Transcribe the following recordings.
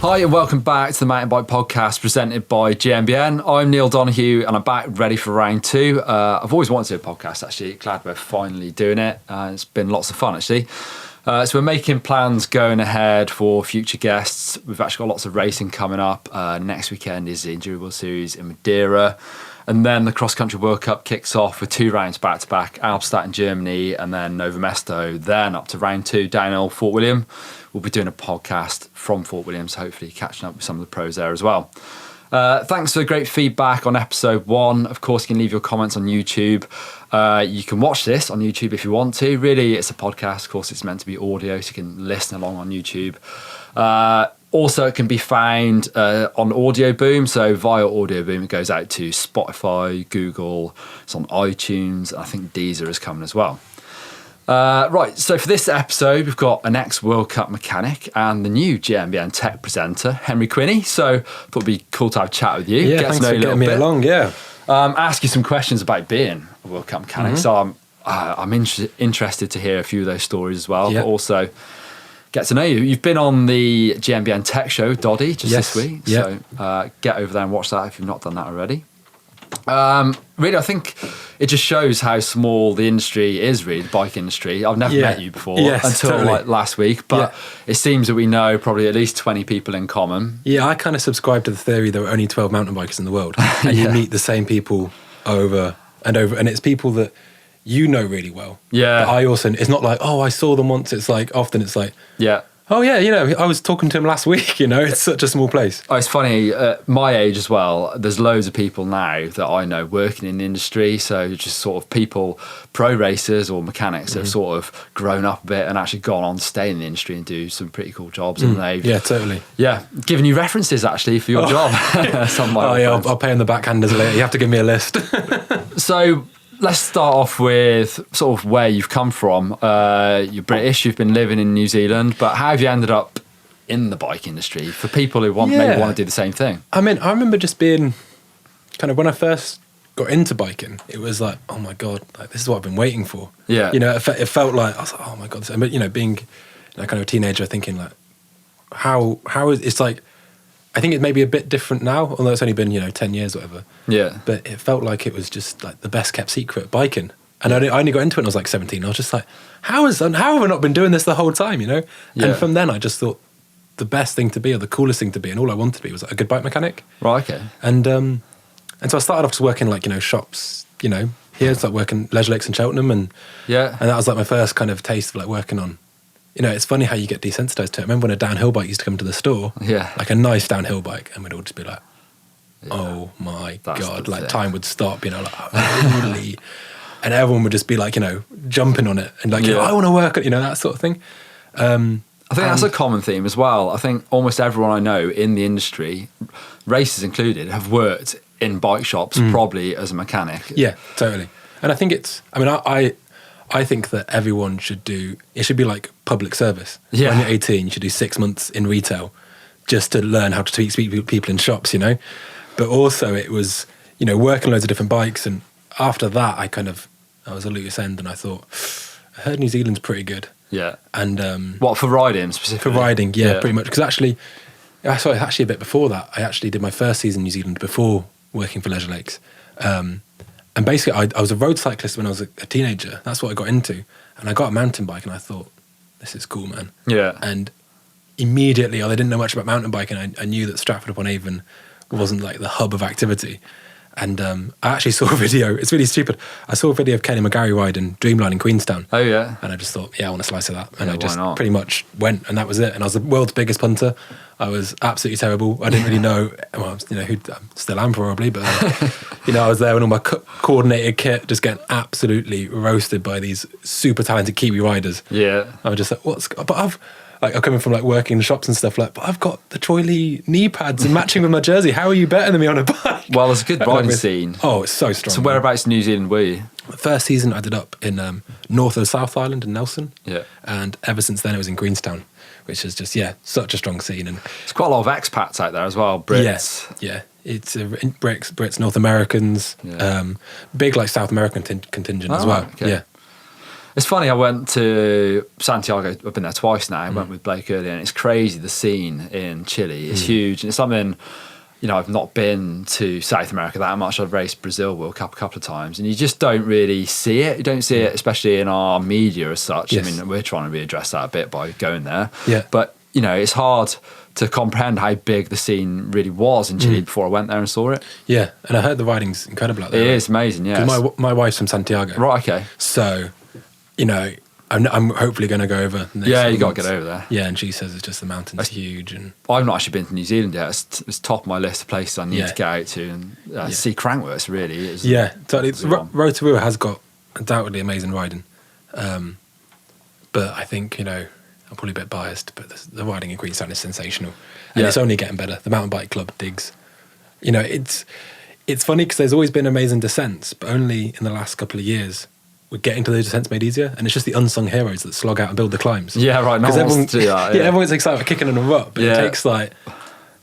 Hi and welcome back to the Mountain Bike Podcast presented by GMBN. I'm Neil Donoghue and I'm back ready for round two. I've always wanted to do a podcast actually, glad we're finally doing it. It's been lots of fun actually. So we're making plans going ahead for future guests. We've actually got lots of racing coming up. Next weekend is the Endurable Series in Madeira. And then the Cross Country World Cup kicks off with 2 rounds back to back, Albstadt in Germany and then Nova Mesto, then up to round 2 downhill Fort William. We'll be doing a podcast from Fort William, so hopefully catching up with some of the pros there as well. Thanks for the great feedback on episode 1. Of course, you can leave your comments on YouTube. You can watch this on YouTube if you want to. Really, it's a podcast. Of course, it's meant to be audio, so you can listen along on YouTube. Also, it can be found on Audio Boom. So via Audio Boom, it goes out to Spotify, Google, it's on iTunes. I think Deezer is coming as well. Right, so for this episode, we've got an ex-World Cup mechanic and the new GMBN tech presenter, Henry Quinney. So thought it'd be cool to have a chat with you. Yeah, thanks for getting me along, yeah. Ask you some questions about being a World Cup mechanic. So I'm interested to hear a few of those stories as well, but also get to know you. You've been on the GMBN Tech Show, Doddy, this week. So get over there and watch that if you've not done that already. Really, I think it just shows how small the industry is, really, the bike industry. I've never met you before until like last week, but it seems that we know probably at least 20 people in common. Yeah, I kind of subscribe to the theory there are only 12 mountain bikers in the world, and you meet the same people over and over, and it's people that you know really well. Yeah. But I also, it's not like, oh, I saw them once. It's like, often it's like, oh yeah, you know, I was talking to him last week, you know, it's such a small place. Oh, it's funny, my age as well, there's loads of people now that I know working in the industry, so just sort of people, pro racers or mechanics that have sort of grown up a bit and actually gone on to stay in the industry and do some pretty cool jobs. And they've... Yeah, totally. Yeah, giving you references actually for your job. I'll pay on the backhanders later, you have to give me a list. So... let's start off with sort of where you've come from. You're British, you've been living in New Zealand, but how have you ended up in the bike industry for people who maybe want to do the same thing? I mean, I remember just being kind of, when I first got into biking, it was like, oh my God, like this is what I've been waiting for. Yeah. You know, it felt like, I was like, oh my God. But, you know, being kind of a teenager thinking like, how is, it's like, I think it may be a bit different now, although it's only been, 10 years or whatever. Yeah. But it felt like it was just like the best kept secret, biking. And I only got into it when I was like 17. I was just like, how have I not been doing this the whole time, you know? Yeah. And from then I just thought the best thing to be or the coolest thing to be and all I wanted to be was like a good bike mechanic. Right, okay. And so I started off just working like, shops, here. It's like working Leisure Lakes in Cheltenham and that was like my first kind of taste of like working on. It's funny how you get desensitized to it. I remember when a downhill bike used to come to the store, like a nice downhill bike, and we'd all just be like, oh my God, like time would stop, like, really? And everyone would just be like, jumping on it and like, I want to work on, that sort of thing. I think that's a common theme as well. I think almost everyone I know in the industry, racers included, have worked in bike shops probably as a mechanic. Yeah, totally. And I think I think that everyone should it should be like public service. Yeah. When you're 18, you should do 6 months in retail just to learn how to speak to people in shops, But also it was, working loads of different bikes. And after that, I was a loose end and I thought, I heard New Zealand's pretty good. Yeah. And what, for riding specifically? For riding, yeah. Pretty much. Because actually a bit before that, I actually did my first season in New Zealand before working for Leisure Lakes. And basically, I was a road cyclist when I was a teenager. That's what I got into. And I got a mountain bike and I thought, this is cool, man. Yeah. And immediately, I didn't know much about mountain biking. I knew that Stratford-upon-Avon wasn't like the hub of activity. And I actually saw a video. It's really stupid. I saw a video of Kenny McGarry riding Dreamline in Queenstown. Oh, yeah. And I just thought, I want a slice of that. And I just pretty much went, and that was it. And I was the world's biggest punter. I was absolutely terrible. I didn't really know, who I still am probably, but, I was there in all my coordinated kit, just getting absolutely roasted by these super talented Kiwi riders. Yeah. I was just like, I'm coming from like working in shops and stuff, but I've got the Troy Lee knee pads and matching with my jersey. How are you better than me on a bike? Well, there's a good riding scene. Oh, it's so strong. So whereabouts in New Zealand were you? First season I did up in north of South Island in Nelson. Yeah. And ever since then it was in Queenstown, which is just, such a strong scene. And there's quite a lot of expats out there as well, Brits. Yeah. It's Brits, North Americans, big like South American contingent as well. Okay. Yeah. It's funny, I went to Santiago, I've been there twice now, I went with Blake earlier, and it's crazy, the scene in Chile is huge, and it's something, you know, I've not been to South America that much. I've raced Brazil World Cup a couple of times, and you just don't really see it. You don't see it, especially in our media as such. Yes. I mean, we're trying to readdress that a bit by going there. Yeah. But, you know, it's hard to comprehend how big the scene really was in Chile before I went there and saw it. Yeah, and I heard the riding's incredible out there. It is amazing, yeah. 'Cause my wife's from Santiago. Right, okay. So, you know, I'm hopefully going to go over. The next Yeah, few you got to months. get over there. Yeah, and she says it's just the mountain's huge. And I've not actually been to New Zealand yet. It's top of my list of places I need Yeah. to get out to and see Crankworks, really. yeah, totally. It's a good one. Rotorua has got undoubtedly amazing riding. But I think, you know, I'm probably a bit biased, but the riding in Queenstown is sensational. And Yeah. it's only getting better. The mountain bike club digs. You know, it's funny because there's always been amazing descents, but only in the last couple of years we're getting to those descents made easier. And it's just the unsung heroes that slog out and build the climbs. Yeah, right. No 'Cause one wants to do that. yeah, everyone's excited about kicking on a up, but Yeah. it takes like,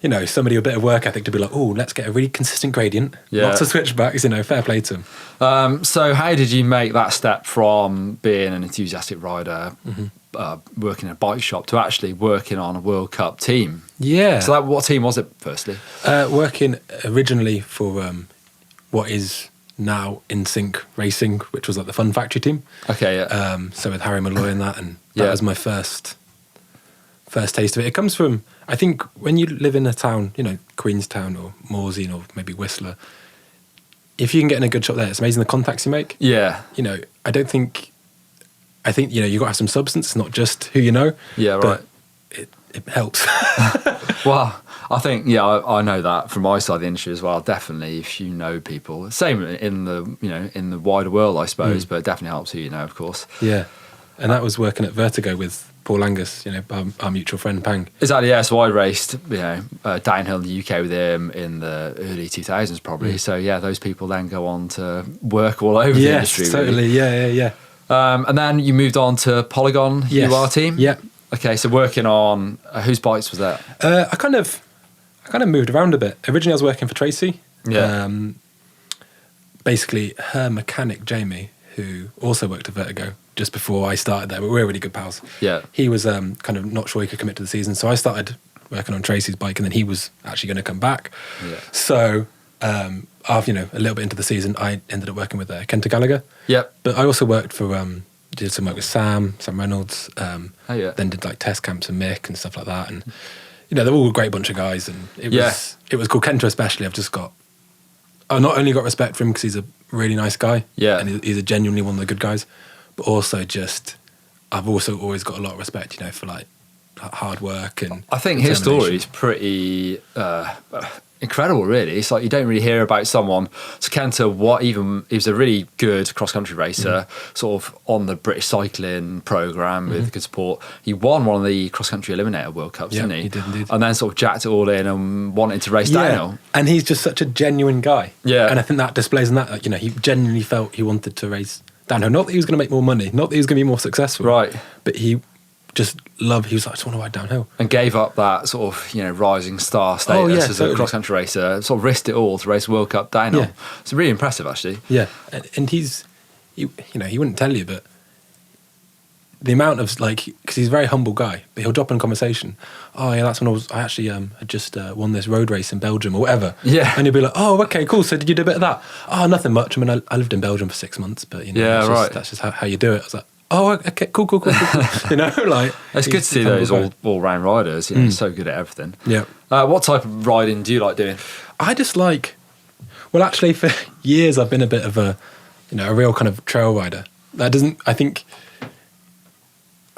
you know, somebody with a bit of work ethic to be like, oh, let's get a really consistent gradient, Yeah. lots of switchbacks, you know, fair play to them. So how did you make that step from being an enthusiastic rider, working in a bike shop, to actually working on a World Cup team? Yeah. So what team was it, firstly? Working originally for what is now In Sync Racing, which was like the Fun Factory team. Okay, yeah. So with Harry Malloy and that, and that Yeah. was my first taste of it. It comes from, I think, when you live in a town, you know, Queenstown or Morsey or maybe Whistler, if you can get in a good shop there, it's amazing the contacts you make. Yeah. You know, I think, you know, you got to have some substance, it's not just who you know. Yeah, right. But it helps. Well, I think, yeah, I know that from my side of the industry as well. Definitely, if you know people, same in the, you know, in the wider world, I suppose, but it definitely helps who you know, of course. Yeah. And that was working at Vertigo with Paul Angus, you know, our mutual friend Pang. Exactly, yeah. So I raced, you know, downhill in the UK with him in the early 2000s probably. So yeah, those people then go on to work all over the industry. Yes, totally. Really. Yeah. And then you moved on to Polygon UR team? Yeah. Okay, so working on, whose bikes was that? I kind of moved around a bit. Originally I was working for Tracey. Yeah. Basically her mechanic, Jamie, who also worked at Vertigo just before I started there, but we're really good pals. Yeah. He was kind of not sure he could commit to the season, so I started working on Tracey's bike, and then he was actually going to come back. Yeah. So after, you know, a little bit into the season, I ended up working with Kenta Gallagher. Yep. But I also worked for, did some work with Sam Reynolds, yeah. then did like test camps and Mick and stuff like that. And, you know, they're all a great bunch of guys, and it was cool. Kenta especially, I've not only got respect for him because he's a really nice guy, Yeah. and he's a genuinely one of the good guys, but also I've also always got a lot of respect, you know, for like hard work and I think his determination. story is pretty incredible, really. It's like you don't really hear about someone. So Kenta, he was a really good cross-country racer, sort of on the British cycling programme with good support. He won one of the cross-country Eliminator World Cups, Yeah, didn't he? he did indeed. And then sort of jacked it all in and wanted to race downhill. And he's just such a genuine guy. Yeah. And I think that displays in that, like, you know, he genuinely felt he wanted to race downhill. Not that he was going to make more money, not that he was going to be more successful. Right. But he was like, I just want to ride downhill. And gave up that sort of, you know, rising star status as totally. a cross-country racer, sort of risked it all to race World Cup downhill. Yeah. It's really impressive, actually. Yeah. And he wouldn't tell you, but the amount of, like, because he's a very humble guy, but he'll drop in a conversation. Oh yeah, that's when I actually had just won this road race in Belgium or whatever. Yeah. And he'll be like, oh, okay, cool. So did you do a bit of that? Oh, nothing much. I mean, I lived in Belgium for 6 months, but you know, Yeah, that's just how you do it. I was like, oh, okay, cool. You know, like, It's good to see those all-round riders, you know, so good at everything. Yeah. What type of riding do you like doing? I just like, well, actually, for years I've been a bit of a real kind of trail rider. I think,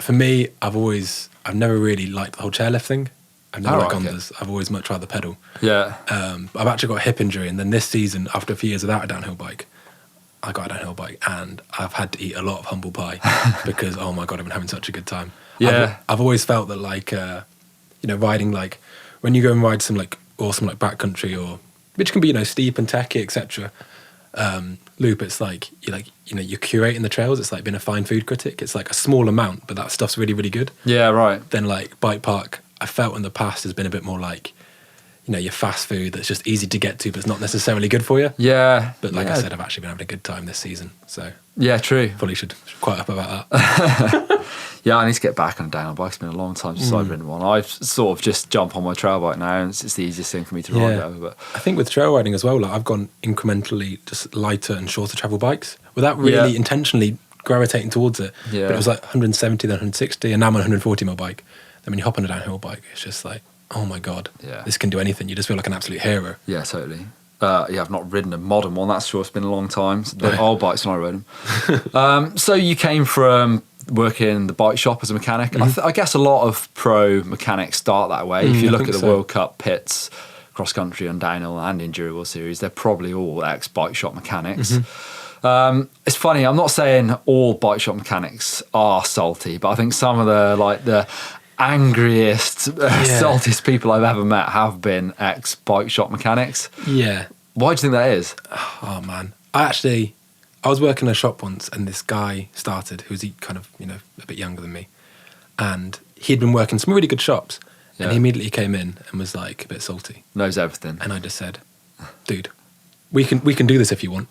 for me, I've never really liked the whole chairlift thing. I've never liked gondas. I've always much rather pedal. Yeah. I've actually got a hip injury, and then this season, after a few years without a downhill bike, I got a downhill bike, and I've had to eat a lot of humble pie because, oh my God, I've been having such a good time. Yeah. I've always felt that, like, riding, like, when you go and ride some, like, awesome, like, backcountry, or which can be, you know, steep and techy, etc. Loop, it's like, you're curating the trails. It's like being a fine food critic. It's like a small amount, but that stuff's really, really good. Yeah, right. Then, like, bike park, I felt in the past has been a bit more like, your fast food that's just easy to get to, but it's not necessarily good for you. Yeah. But like I said, I've actually been having a good time this season. So yeah, true. Probably should quite up about that. Yeah, I need to get back on a downhill bike. It's been a long time since I've ridden one. I've sort of just jump on my trail bike now, and it's the easiest thing for me to ride over. But I think with trail riding as well, like I've gone incrementally just lighter and shorter travel bikes without really intentionally gravitating towards it. Yeah. But it was like 170, then 160, and now I'm on a 140 mile bike. Then when you hop on a downhill bike, it's just like, oh my God, this can do anything. You just feel like an absolute hero. Yeah, totally. I've not ridden a modern one, that's sure. It's been a long time. They're old bikes when I rode them. So you came from working in the bike shop as a mechanic. I guess a lot of pro mechanics start that way. If you look at the World Cup pits, cross country and downhill and Enduro World Series, they're probably all ex-bike shop mechanics. It's funny, I'm not saying all bike shop mechanics are salty, but I think some of the angriest, saltiest people I've ever met have been ex-bike shop mechanics. Yeah. Why do you think that is? Oh man, I was working in a shop once, and this guy started who was kind of a bit younger than me, and he'd been working some really good shops, and he immediately came in and was like a bit salty, knows everything, and I just said, dude, we can do this if you want.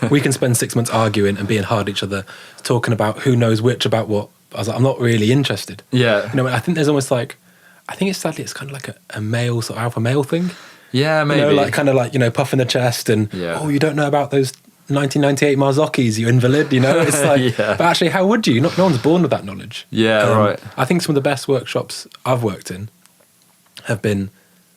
We can spend 6 months arguing and being hard at each other, talking about who knows which about what. I was like, I'm not really interested. Yeah. I think there's almost like, I think it's kind of like a male sort of alpha male thing. Yeah, maybe. Puffing the chest and, oh, you don't know about those 1998 Marzokkis, you invalid, It's like, but actually, how would you? No one's born with that knowledge. Yeah, right. I think some of the best workshops I've worked in have been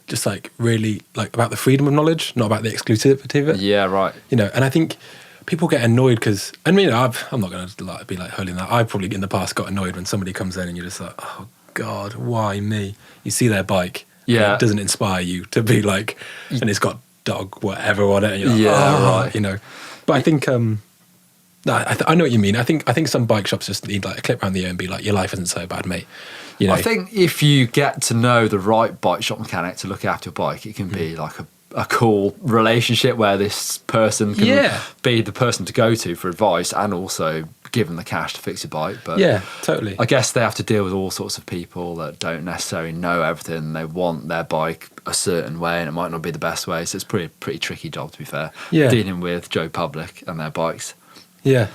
just like really like about the freedom of knowledge, not about the exclusivity of it. Yeah, right. And I think people get annoyed because, I'm not going to be like holding that. I've probably in the past got annoyed when somebody comes in and you're just like, oh God, why me? You see their bike, and it doesn't inspire you to be like, and it's got dog whatever on it, and you're like, right. But I think, I know what you mean. I think some bike shops just need like a clip around the ear and be like, your life isn't so bad, mate. I think if you get to know the right bike shop mechanic to look after your bike, it can be like a cool relationship where this person can be the person to go to for advice and also give them the cash to fix your bike. But yeah, totally. I guess they have to deal with all sorts of people that don't necessarily know everything. They want their bike a certain way and it might not be the best way. So it's a pretty tricky job, to be fair, dealing with Joe Public and their bikes. Yeah.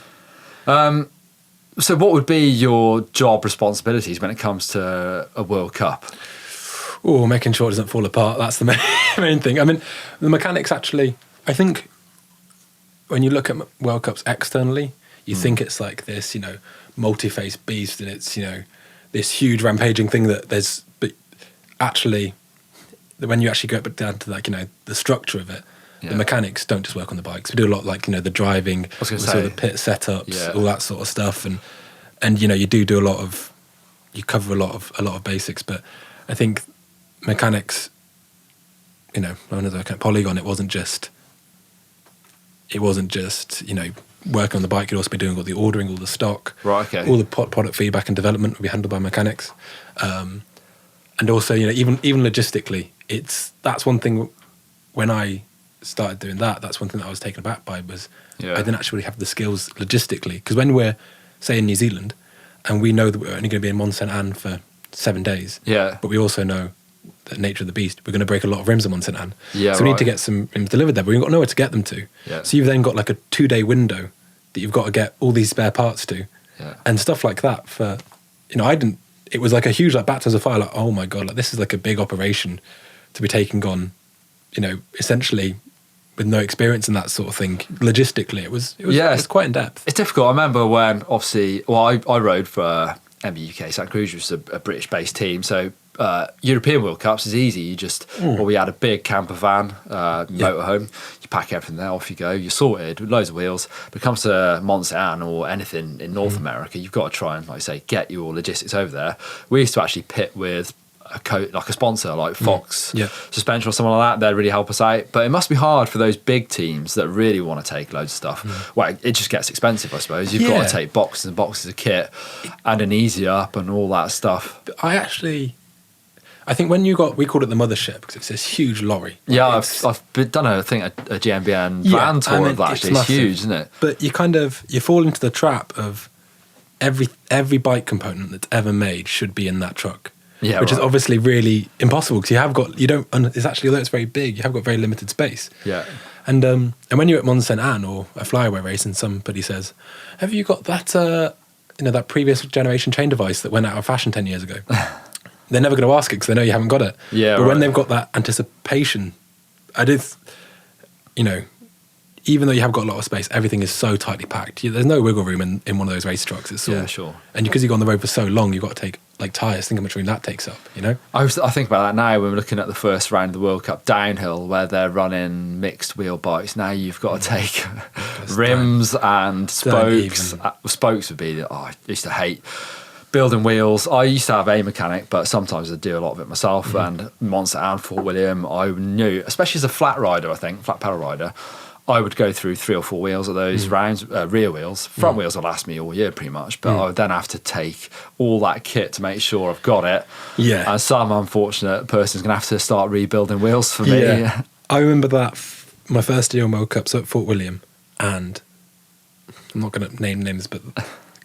So what would be your job responsibilities when it comes to a World Cup? Oh, making sure it doesn't fall apart. That's the main thing. I mean, the mechanics actually, I think when you look at World Cups externally, you think it's like this, multi-faced beast and it's, this huge rampaging thing but actually, when you actually go down to like, the structure of it, the mechanics don't just work on the bikes. We do a lot like, the driving, the pit setups, all that sort of stuff. And you do a lot of, you cover a lot of basics, but I think mechanics, when I was working at Polygon, it wasn't just working on the bike. You'd also be doing all the ordering, all the stock, right? Okay. All the product feedback and development would be handled by mechanics, and also even logistically, that's one thing. When I started doing that's one thing that I was taken aback by was I didn't actually have the skills logistically, because when we're say in New Zealand and we know that we're only going to be in Mont Saint Anne for 7 days, but we also know the nature of the beast, we're going to break a lot of rims in Mont Saint Anne, so we need to get some rims delivered there, but we've got nowhere to get them to, so you've then got like a 2-day window that you've got to get all these spare parts to, and stuff like that. For it was like a huge like baptism of fire, like, oh my God, like this is like a big operation to be taking on, essentially with no experience in that sort of thing. Logistically, it was quite in depth. It's difficult. I remember when, obviously, I rode for MTB UK Santa Cruz, which was a British-based team. So European World Cups is easy. You just, we had a big camper van, motorhome. You pack everything there, off you go. You're sorted with loads of wheels. But it comes to Mont Saint Anne or anything in North America, you've got to try and, like I say, get your logistics over there. We used to actually pit with a sponsor like Fox suspension or someone like that. They'd really help us out, but it must be hard for those big teams that really want to take loads of stuff. Well, it just gets expensive, I suppose. You've got to take boxes and boxes of kit and an easy up and all that stuff. I think when we called it the mothership because it's this huge lorry. I've done a GMBN van tour of that. Actually, it's huge, isn't it? But you fall into the trap of every bike component that's ever made should be in that truck. Yeah, which is right. obviously really impossible because it's actually, although it's very big, you have got very limited space. Yeah. And when you're at Mont Saint Anne or a flyaway race and somebody says, have you got that, that previous generation chain device that went out of fashion 10 years ago? They're never going to ask it because they know you haven't got it. Yeah, but when right. they've got that anticipation, even though you have got a lot of space, everything is so tightly packed. There's no wiggle room in one of those race trucks. It's Yeah, sure. And because you go on the road for so long, you've got to take like tyres. Think how much room that takes up, I think about that now when we're looking at the first round of the World Cup downhill where they're running mixed wheel bikes. Now you've got to take rims and spokes. Spokes would be, I used to hate building wheels. I used to have a mechanic, but sometimes I do a lot of it myself. And Mont Saint Anne, Fort William, I knew, especially as a flat rider, flat pedal rider, I would go through 3 or 4 wheels of those rounds, rear wheels. Front wheels will last me all year pretty much, but I would then have to take all that kit to make sure I've got it. Yeah. And some unfortunate person's going to have to start rebuilding wheels for me. Yeah. I remember that my first year on World Cups at Fort William, and I'm not going to name names, but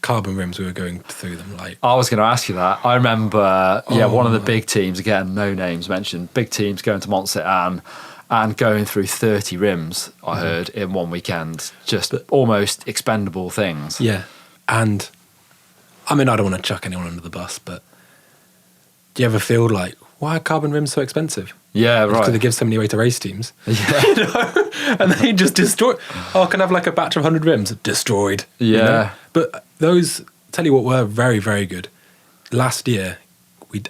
carbon rims, we were going through them like... I was going to ask you that. I remember, one of the big teams, again, no names mentioned, big teams going to Mont Saint Anne and going through 30 rims, I heard, in one weekend. Just almost expendable things. Yeah. And, I mean, I don't want to chuck anyone under the bus, but do you ever feel like, why are carbon rims so expensive? Yeah, right. Because they give so many away to race teams. Yeah. And they just destroy... Oh, can I have like a batch of 100 rims? Destroyed. Yeah. But those, tell you what, were very, very good. Last year,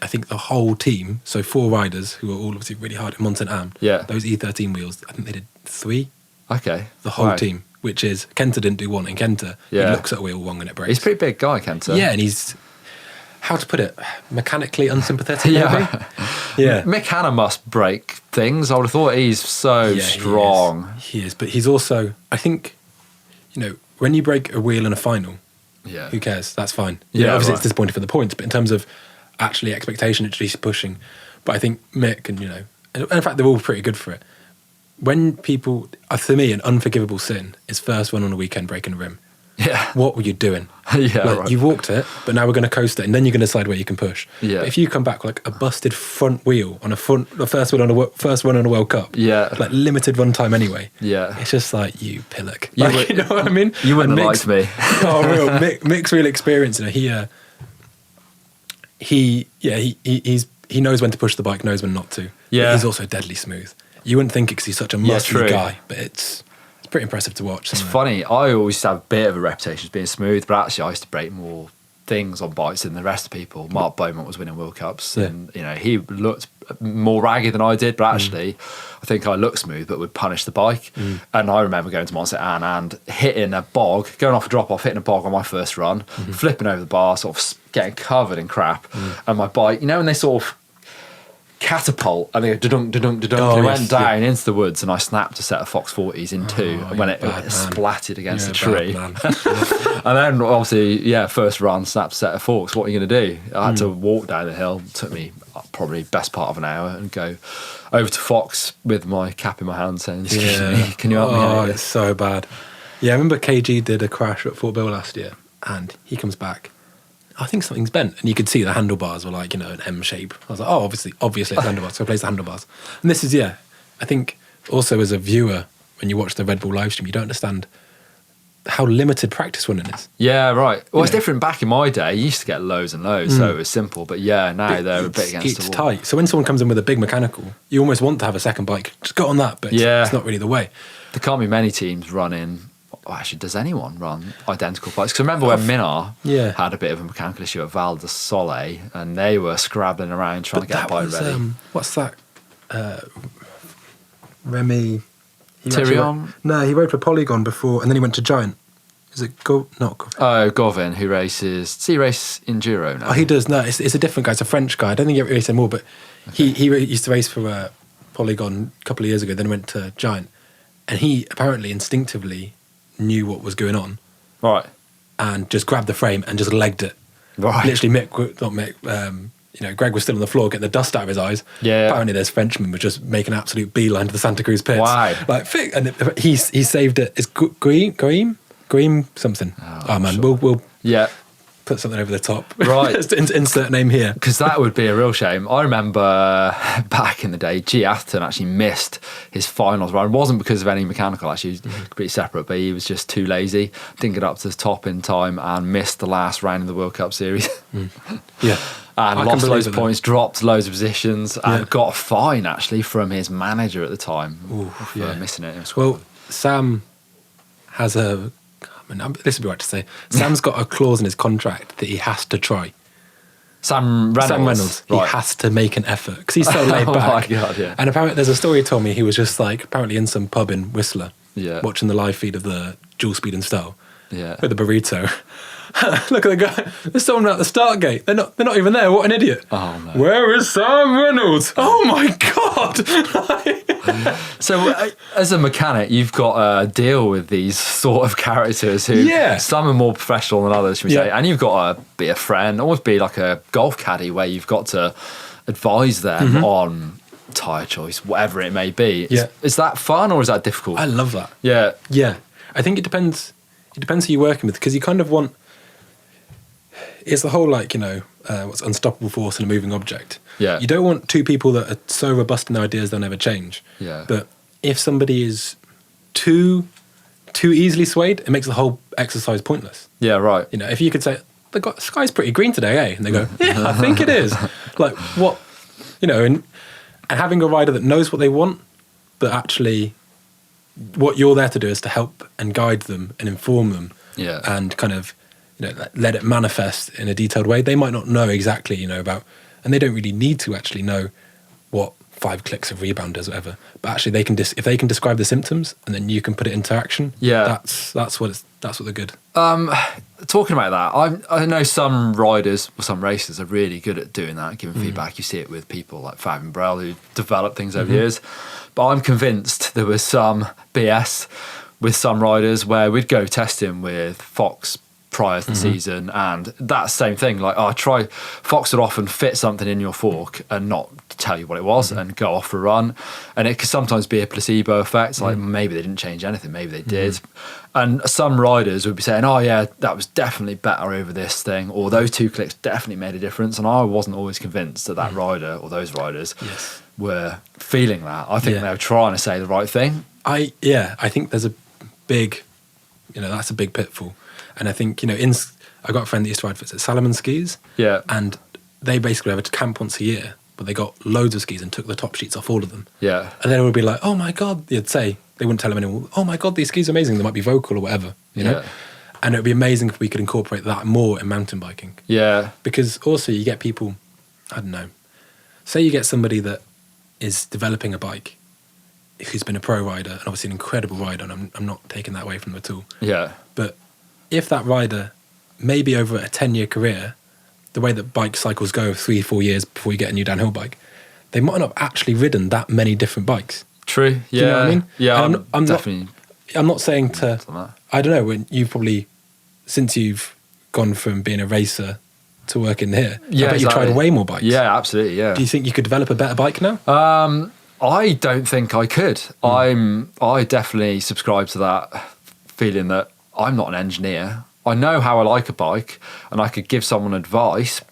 I think the whole team, so 4 riders who were all obviously really hard at Mont Saint Anne, those E13 wheels, I think they did 3. Okay. The whole team, which is, Kenta didn't do one, and Kenta, he looks at a wheel wrong and it breaks. He's a pretty big guy, Kenta. Yeah, and he's, how to put it, mechanically unsympathetic, maybe? Yeah. Mick Hanna must break things. I would have thought he's so strong. He is, but he's also, I think, when you break a wheel in a final, who cares? That's fine. Obviously it's disappointing for the points, but in terms of actually expectation, it's just pushing. But I think Mick and, and in fact, they're all pretty good for it. When people, for me, an unforgivable sin is first one on a weekend breaking a rim. Yeah. What were you doing? You walked it, but now we're going to coast it, and then you're going to decide where you can push. Yeah. But if you come back with like a busted front wheel on the first one on a World Cup, like limited run time anyway. Yeah. It's just like, you pillock. You know what I mean? You wouldn't have liked me. Oh, real. Mick's real experience. He knows when to push the bike, knows when not to. Yeah. But he's also deadly smooth. You wouldn't think it because he's such a muscular guy, but it's pretty impressive to watch. It's funny. I always have a bit of a reputation as being smooth, but actually I used to break more things on bikes than the rest of people. Marc Bohan was winning World Cups, and he looked more raggy than I did, but actually I think I looked smooth but would punish the bike. And I remember going to Mont Saint Anne and hitting a bog, going off a drop off, hitting a bog on my first run, flipping over the bar, sort of getting covered in crap, and my bike, when they sort of catapult and they go da-dunk, da-dunk, da-dunk, and it went down into the woods, and I snapped a set of Fox 40s in 2 when it splatted against the tree. And then obviously, first run, snapped a set of forks. What are you going to do? I had to walk down the hill. It took me probably best part of an hour, and go over to Fox with my cap in my hand saying, excuse me, can you help me out? It's so bad. Yeah, I remember KG did a crash at Fort Bill last year, and he comes back, I think something's bent, and you could see the handlebars were like, an M shape. I was like, oh, obviously it's handlebars, so I placed the handlebars. And this is, I think also as a viewer, when you watch the Redbull live stream, you don't understand how limited practice running is. Yeah, right. Well, it's different back in my day. You used to get loads and loads, so it was simple. But now they're a bit against the wall. It's tight. So when someone comes in with a big mechanical, you almost want to have a second bike. Just go on that, but it's not really the way. There can't be many teams running... Well, actually, does anyone run identical bikes? Because I remember when Minar had a bit of a mechanical issue at Val de Sole, and they were scrabbling around trying to get a bike ready. What's that? Remy... Tyrion? No, he rode for Polygon before, and then he went to Giant. Is it not Govin? Oh, Govin, who races... Does he race Enduro now? Oh, he does. No, it's a different guy. It's a French guy. I don't think he races anymore, but he used to race for Polygon a couple of years ago, then went to Giant. And he apparently instinctively knew what was going on. Right. And just grabbed the frame and just legged it. Right. Literally, Greg was still on the floor getting the dust out of his eyes. Yeah. Apparently, this Frenchman was just making an absolute beeline to the Santa Cruz pits. Wow. And he saved it. It's Green something. Oh man, sure. we'll put something over the top. Right. Just insert name here. Because that would be a real shame. I remember back in the day, G. Atherton actually missed his finals run. It wasn't because of any mechanical, actually. It was completely separate, but he was just too lazy. Didn't get up to the top in time and missed the last round of the World Cup Series. Yeah. And lost loads of points, dropped loads of positions, and got a fine, actually, from his manager at the time for missing it. Well, Sam has this would be right to say. Sam's got a clause in his contract that he has to try. Sam Reynolds. Right. He has to make an effort because he's so laid back. Oh my God, yeah. And apparently, there's a story he told me. He was just like apparently in some pub in Whistler, watching the live feed of the Dual Speed and Style, with a burrito. Look at the guy. There's someone at the start gate. They're not even there. What an idiot! Oh no. Where is Sam Reynolds? Oh my God! So, as a mechanic, you've got to deal with these sort of characters who some are more professional than others, should we say? And you've got to be a friend, almost be like a golf caddy, where you've got to advise them on tyre choice, whatever it may be. Is that fun or is that difficult? I love that. Yeah. I think it depends. It depends who you're working with because you kind of want. It's the whole what's unstoppable force in a moving object. Yeah. You don't want two people that are so robust in their ideas they'll never change. Yeah. But if somebody is too easily swayed, it makes the whole exercise pointless. Yeah, right. If you could say, the sky's pretty green today, eh? And they go, yeah, I think it is. Like, what, and having a rider that knows what they want, but actually what you're there to do is to help and guide them and inform them. Yeah. And kind of, let it manifest in a detailed way. They might not know exactly, about, and they don't really need to actually know what 5 clicks of rebound does, whatever. But actually, they can if they can describe the symptoms, and then you can put it into action. Yeah, that's what they're good. Talking about that, I know some riders or some racers are really good at doing that, giving feedback. You see it with people like Fab and Brel who develop things over years. But I'm convinced there was some BS with some riders where we'd go testing with Fox prior to the season, and that same thing, Fox would often fit something in your fork and not tell you what it was and go off for a run, and it could sometimes be a placebo effect, like maybe they didn't change anything, maybe they did, and some riders would be saying, oh yeah, that was definitely better over this thing, or those 2 clicks definitely made a difference, and I wasn't always convinced that rider or those riders were feeling that. I think they were trying to say the right thing. I think there's a big, that's a big pitfall. And I think, I got a friend that used to ride for Salomon skis. Yeah. And they basically have a camp once a year, but they got loads of skis and took the top sheets off all of them. Yeah. And then it would be like, oh my God, they'd say, they wouldn't tell them anyone, oh my God, these skis are amazing. They might be vocal or whatever, you know? And it would be amazing if we could incorporate that more in mountain biking. Yeah. Because also you get people, I don't know, say you get somebody that is developing a bike who's been a pro rider and obviously an incredible rider, and I'm not taking that away from them at all. Yeah. But if that rider, maybe over a 10-year career, the way that bike cycles go 3-4 years before you get a new downhill bike, they might not have actually ridden that many different bikes. True. Yeah. Do you know what I mean? Yeah. I'm definitely. I'm not saying to. I don't know. When you've probably, since you've gone from being a racer to working here, I bet you've tried way more bikes. Yeah, absolutely. Yeah. Do you think you could develop a better bike now? I don't think I could. I definitely subscribe to that feeling that I'm not an engineer. I know how I like a bike, and I could give someone advice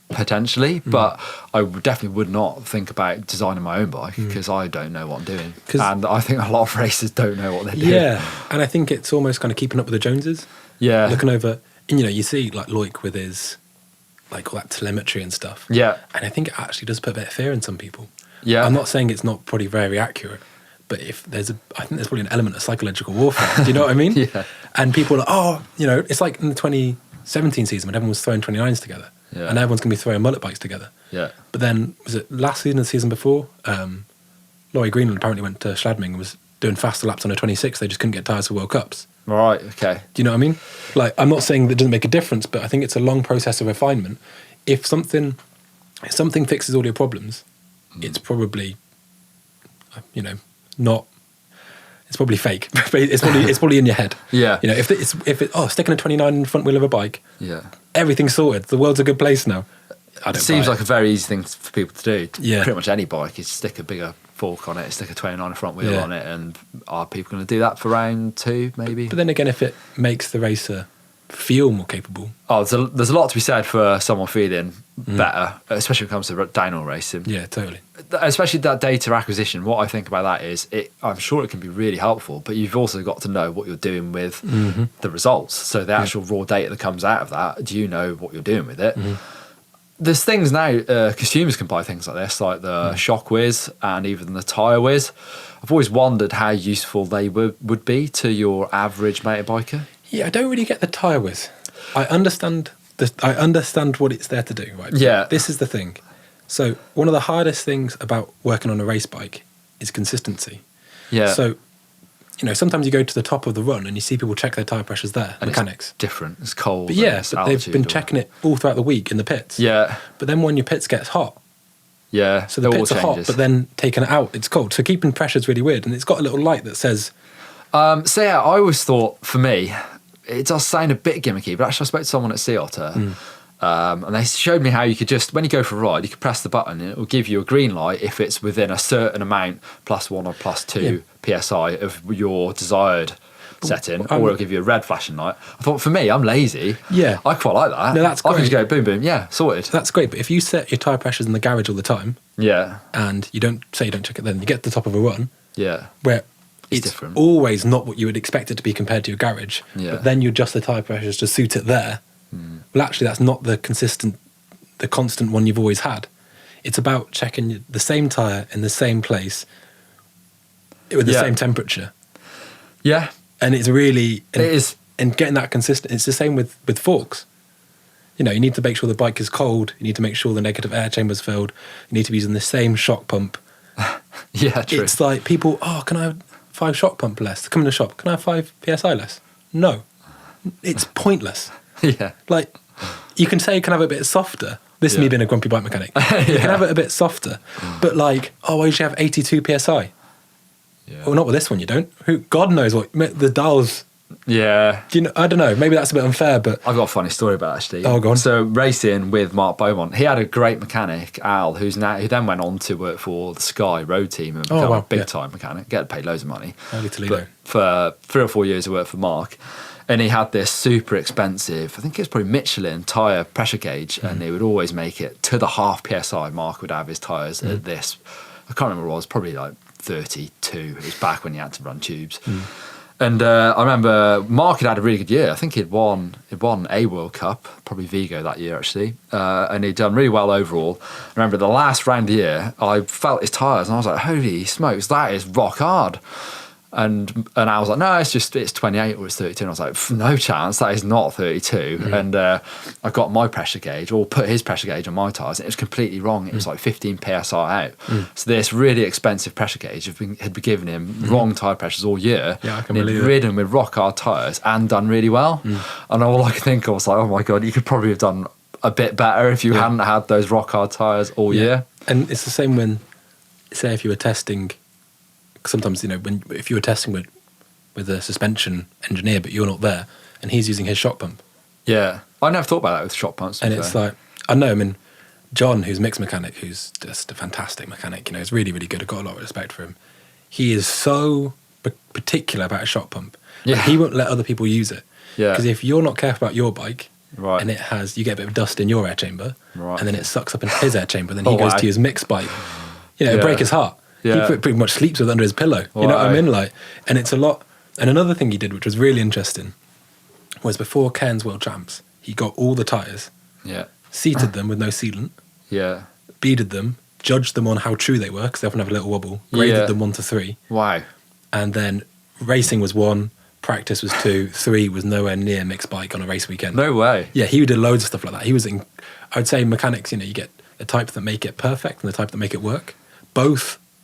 potentially, but I definitely would not think about designing my own bike because I don't know what I'm doing. And I think a lot of racers don't know what they're doing. Yeah, and I think it's almost kind of keeping up with the Joneses. Yeah. Looking over, and you see like Loic with his, like all that telemetry and stuff. Yeah. And I think it actually does put a bit of fear in some people. Yeah. I'm not saying it's not probably very accurate, but if there's I think there's probably an element of psychological warfare. Do you know what I mean? Yeah. And people are it's like in the 2017 season when everyone was throwing 29s together. Yeah. And everyone's going to be throwing mullet bikes together. Yeah. But then, was it last season or the season before? Laurie Greenland apparently went to Schladming and was doing faster laps on a 26. They just couldn't get tyres for World Cups. Right, okay. Do you know what I mean? Like, I'm not saying that it doesn't make a difference, but I think it's a long process of refinement. If something fixes all your problems, it's probably, not... It's probably fake. It's probably in your head. Yeah. If sticking a 29 in the front wheel of a bike. Yeah. Everything's sorted. The world's a good place now. It seems like a very easy thing for people to do. Yeah. Pretty much any bike is stick a bigger fork on it, stick a 29 front wheel on it, and are people going to do that for round 2 maybe? But then again, if it makes the racer feel more capable. Oh, there's a lot to be said for someone feeling better, especially when it comes to downhill racing. Yeah, totally. Especially that data acquisition. What I think about that is, I'm sure it can be really helpful, but you've also got to know what you're doing with the results. So the actual raw data that comes out of that, do you know what you're doing with it? There's things now, consumers can buy things like this, like the Shock Whiz and even the Tyre Whiz. I've always wondered how useful they would be to your average motorbiker. Yeah, I don't really get the Tyre Whiz. I understand what it's there to do, right? Yeah. This is the thing. So one of the hardest things about working on a race bike is consistency. Yeah. So, sometimes you go to the top of the run and you see people check their tyre pressures there, And mechanics. It's different. It's cold. But they've been checking it all throughout the week in the pits. Yeah. But then when your pits gets hot, Yeah. so the it all pits are hot, changes. but then taking it out, it's cold. So keeping pressure's really weird, and it's got a little light that says, I always thought, for me, it does sound a bit gimmicky, but actually I spoke to someone at Sea Otter, and they showed me how you could just, when you go for a ride, you could press the button and it will give you a green light if it's within a certain amount, +1 or +2 PSI of your desired setting, or it'll give you a red flashing light. I thought, for me, I'm lazy. Yeah. I quite like that. No, that's I can great. just go boom, boom, yeah, sorted. that's great. But if you set your tyre pressures in the garage all the time, Yeah. and you don't check it then, you get to the top of a run, Yeah. where it's different. always not what you would expect it to be compared to your garage. Yeah. But then you adjust the tyre pressures to suit it there. Well, actually, that's not the constant one you've always had. It's about checking the same tyre in the same place with the Yeah. same temperature. Yeah. And it's really... It is. And getting that consistent, it's the same with forks. You need to make sure the bike is cold. You need to make sure the negative air chamber's filled. You need to be using the same shock pump. Yeah, true. It's like people, can I have 5 shock pump less? Come in the shop, can I have 5 PSI less? No. It's pointless. Yeah. Like, you can say you can have it a bit softer. This is me being a grumpy bike mechanic. You can have it a bit softer. But like, why should you have 82 PSI? Yeah. Well, not with this one, you don't. God knows what, the dials, Yeah. I don't know, maybe that's a bit unfair, but... I've got a funny story about it, actually. Oh, go on. So racing with Marc Bohan, he had a great mechanic, Al, who then went on to work for the Sky Road team and become a big time mechanic, get paid loads of money. Early Toledo. But for 3 or 4 years, he worked for Marc, and he had this super expensive, I think it was probably Michelin tyre pressure gauge, and he would always make it to the half PSI. Marc would have his tyres at this, I can't remember what it was, probably like 32. It was back when you had to run tubes. And I remember Marc had a really good year. I think he'd won a World Cup, probably Vigo that year actually, and he'd done really well overall. I remember the last round of the year, I felt his tyres and I was like, holy smokes, that is rock hard. And I was like, no, it's 28 or it's 32. And I was like, no chance, that is not 32. And I got my pressure gauge, or put his pressure gauge on my tyres, and it was completely wrong. It was like 15 PSI out. So this really expensive pressure gauge had been giving him wrong tyre pressures all year. Yeah, I can and believe he'd ridden with rock hard tyres and done really well. And all I could think of was like, oh my God, you could probably have done a bit better if you hadn't had those rock hard tyres all year. And it's the same when, say, if you were testing... Sometimes, if you were testing with a suspension engineer, but you're not there, and he's using his shock pump. Yeah. I never thought about that with shock pumps. And it's like, I know, John, who's mixed mechanic, who's just a fantastic mechanic, he's really, really good. I've got a lot of respect for him. He is so particular about a shock pump. Yeah. Like, he won't let other people use it. Yeah. Because if you're not careful about your bike, Right. and you get a bit of dust in your air chamber, Right. and then it sucks up into his air chamber, then he goes wow. to his mixed bike, it'll Yeah. break his heart. Yeah. He pretty much sleeps with it under his pillow. You know what I Wow. mean? Like, and it's a lot. And another thing he did, which was really interesting, was before Cairns World Champs, he got all the tyres, Yeah. seated them with no sealant, Yeah. beaded them, judged them on how true they were, because they often have a little wobble, graded Yeah. them 1 to 3, Wow. and then racing was 1, practice was 2, 3 was nowhere near mixed bike on a race weekend. No way. Yeah, he did loads of stuff like that. He was in, I would say mechanics, you get the type that make it perfect and the type that make it work.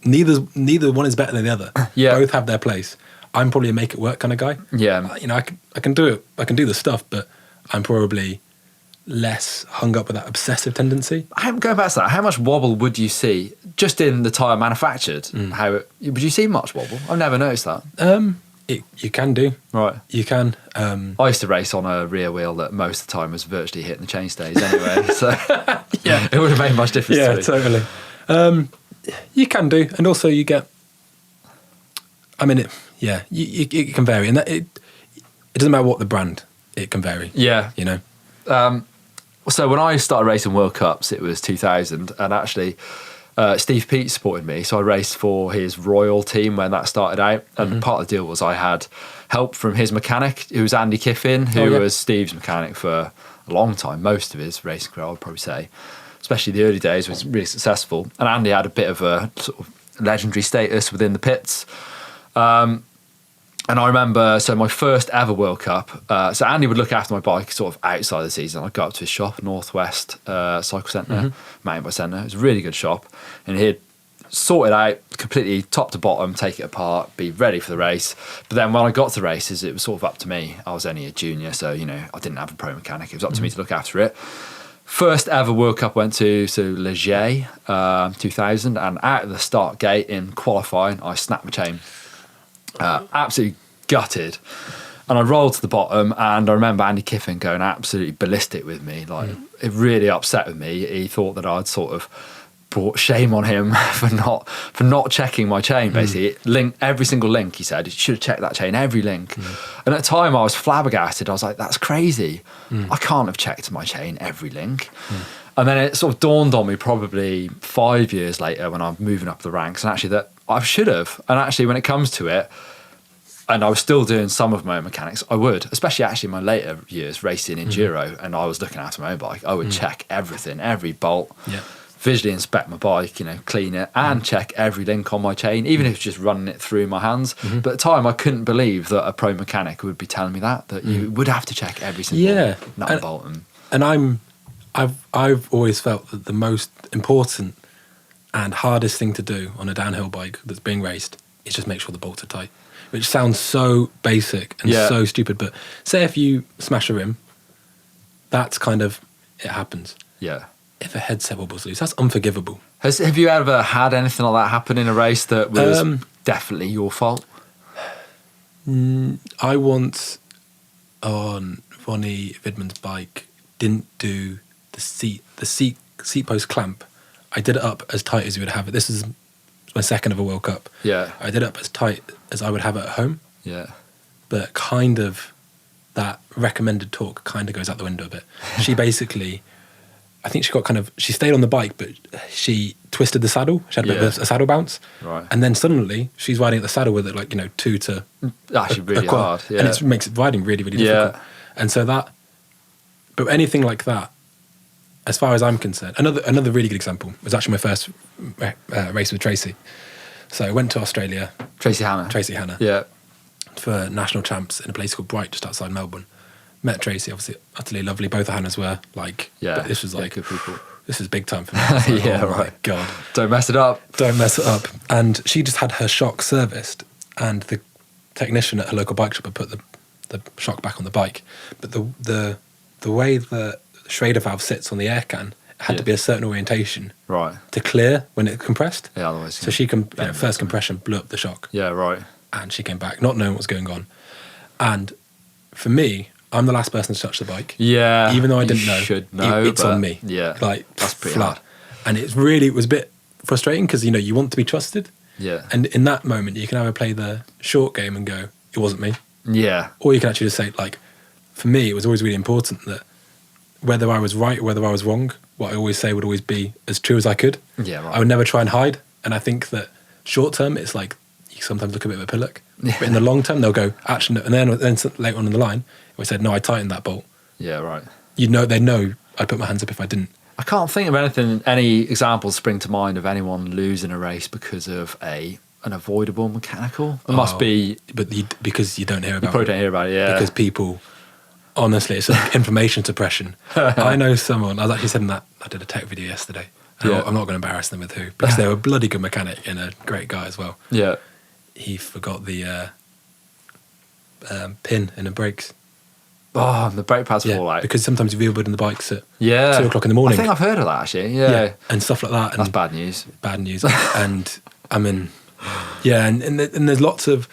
Neither one is better than the other. Yeah. Both have their place. I'm probably a make it work kind of guy. Yeah. I can do it. I can do the stuff, but I'm probably less hung up with that obsessive tendency. Going back to that, how much wobble would you see just in the tyre manufactured? Would you see much wobble? I've never noticed that. You can do. Right. You can. I used to race on a rear wheel that most of the time was virtually hitting the chainstays anyway, so Yeah. it would have made much difference Yeah, to me. totally. You can do, and also you get. You can vary, and that it doesn't matter what the brand. it can vary. Yeah. You know? So when I started racing World Cups, it was 2000, and actually Steve Peat supported me. So I raced for his Royal team when that started out. And part of the deal was I had help from his mechanic, who was Andy Kiffin, who was Steve's mechanic for a long time, most of his racing career, I would probably say. Especially the early days, was really successful. And Andy had a bit of a sort of legendary status within the pits. And I remember, so my first ever World Cup, so Andy would look after my bike sort of outside the season. I'd go up to his shop, Northwest Cycle Centre, Mountain Bike Centre. It was a really good shop. And he'd sort it out completely top to bottom, take it apart, be ready for the race. But then when I got to races, it was sort of up to me. I was only a junior, so, you know, I didn't have a pro mechanic. It was up to me to look after it. First ever World Cup went to Leger 2000, and out of the start gate in qualifying, I snapped my chain. Absolutely gutted, and I rolled to the bottom, and I remember Andy Kiffin going absolutely ballistic with me. Like, it really upset with me. He thought that I'd sort of brought shame on him for not checking my chain. Basically, every single link, he said, you should have checked that chain, every link. And at the time I was flabbergasted. I was like, that's crazy. I can't have checked my chain every link. And then it sort of dawned on me probably 5 years later when I'm moving up the ranks, and actually that I should have. And actually when it comes to it, and I was still doing some of my own mechanics, I would, especially actually in my later years racing enduro, and I was looking after my own bike, I would check everything, every bolt, visually inspect my bike, you know, clean it, and check every link on my chain, even if it's just running it through my hands. But at the time I couldn't believe that a pro mechanic would be telling me that you would have to check every single nut and bolt. And I've always felt that the most important and hardest thing to do on a downhill bike that's being raced is just make sure the bolts are tight, which sounds so basic and so stupid. But say if you smash a rim, that's kind of, it happens. Yeah. If a headset wobbles loose, that's unforgivable. Have you ever had anything like that happen in a race that was definitely your fault? I once, on Ronnie Vidman's bike, didn't do the seat post clamp. I did it up as tight as you would have it. This is my second of a World Cup. Yeah. I did it up as tight as I would have it at home. Yeah. But kind of that recommended torque kind of goes out the window a bit. She basically, I think she stayed on the bike, but she twisted the saddle. She had a bit of a saddle bounce. Right. And then suddenly she's riding at the saddle with it, like, you know, 2 to... Actually really hard, yeah. And it makes riding really, really difficult. And so that... But anything like that, as far as I'm concerned... Another really good example was actually my first race with Tracey. So I went to Australia. Tracey Hannah. Yeah. For national champs in a place called Brat, just outside Melbourne. Met Tracey, obviously utterly lovely. Both the Hannahs were like... Yeah. But this was like... good people. This is big time for me. Like, yeah, oh right. My God. Don't mess it up. Don't mess it up. And she just had her shock serviced, and the technician at her local bike shop had put the shock back on the bike. But the way the Schrader valve sits on the air can had to be a certain orientation to clear when it compressed. Yeah, otherwise. So she first compression blew up the shock. Yeah, right. And she came back not knowing what was going on. And for me, I'm the last person to touch the bike. Yeah. Even though I didn't know. Should know. It's on me. Yeah. Like, that's pretty flat. hard. And it was a bit frustrating because, you know, you want to be trusted. Yeah. And in that moment, you can either play the short game and go, it wasn't me. Yeah. Or you can actually just say, like, for me, it was always really important that whether I was right or whether I was wrong, what I always say would always be as true as I could. Yeah, right. I would never try and hide. And I think that short term, it's like, you sometimes look a bit of a pillock. Yeah. But in the long term, they'll go, actually, no. And then later on in the line, we said, no, I tightened that bolt. Yeah, right. They know I'd put my hands up if I didn't. I can't think of any examples spring to mind of anyone losing a race because of an avoidable mechanical. It must be... But because you don't hear about it. You probably don't hear about it, yeah. Because people... Honestly, it's like information suppression. I know someone... I was actually saying that... I did a tech video yesterday. I'm not going to embarrass them with who. Because they were a bloody good mechanic and a great guy as well. Yeah. He forgot the pin in the brakes. Oh, the brake pads fall out. Because sometimes you wheelboard in the bikes at 2:00 in the morning. I think I've heard of that actually. Yeah. And stuff like that. And that's bad news. Bad news. And I mean, and there's lots of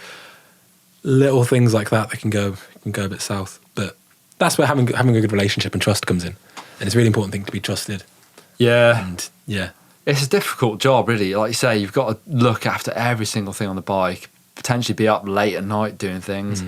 little things like that can go a bit south. But that's where having a good relationship and trust comes in. And it's a really important thing to be trusted. Yeah. And it's a difficult job, really. Like you say, you've got to look after every single thing on the bike, potentially be up late at night doing things.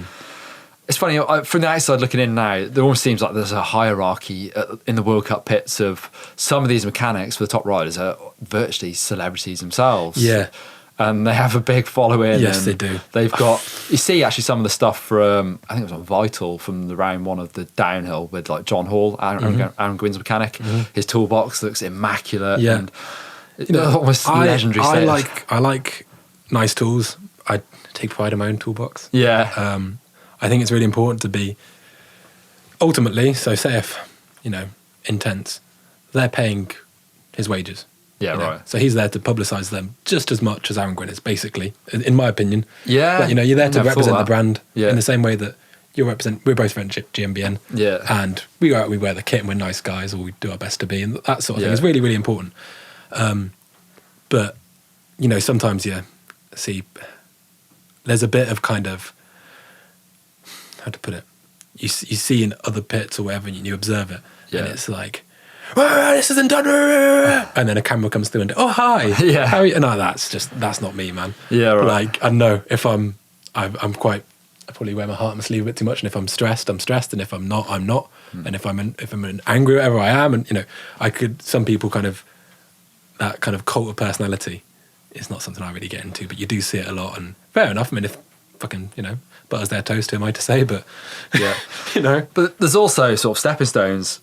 It's funny, from the outside looking in now, there almost seems like there's a hierarchy in the World Cup pits of some of these mechanics for the top riders are virtually celebrities themselves. Yeah. And they have a big following. Yes, and they do. They've got, you see actually some of the stuff from, I think it was on Vital from the round one of the downhill with like John Hall, Aaron Gwynn's mechanic. His toolbox looks immaculate. Yeah. And almost legendary status. I like nice tools. I take pride in my own toolbox. Yeah. I think it's really important to be, ultimately, so say if, Intense, they're paying his wages. Yeah, right. So he's there to publicise them just as much as Aaron Gwynn is, basically, in my opinion. Yeah. But, you're there to represent the brand in the same way that we're both represent GMBN. Yeah. And we go out, we wear the kit and we're nice guys, or we do our best to be, and that sort of thing is really, really important. But, sometimes see, there's a bit of kind of, how to put it, you see in other pits or whatever, and you observe it, and it's like, this isn't done, and then a camera comes through and, oh, hi, how are you? No, that's not me, man. Yeah, right. Like, I know if I'm quite, I probably wear my heart on my sleeve a bit too much, and if I'm stressed, I'm stressed, and if I'm not, I'm not, and if I'm angry, whatever I am, and some people kind of, that kind of cult of personality is not something I really get into, but you do see it a lot, and fair enough. I mean, if fucking, butters their toast, who am I to say? But But there's also sort of stepping stones.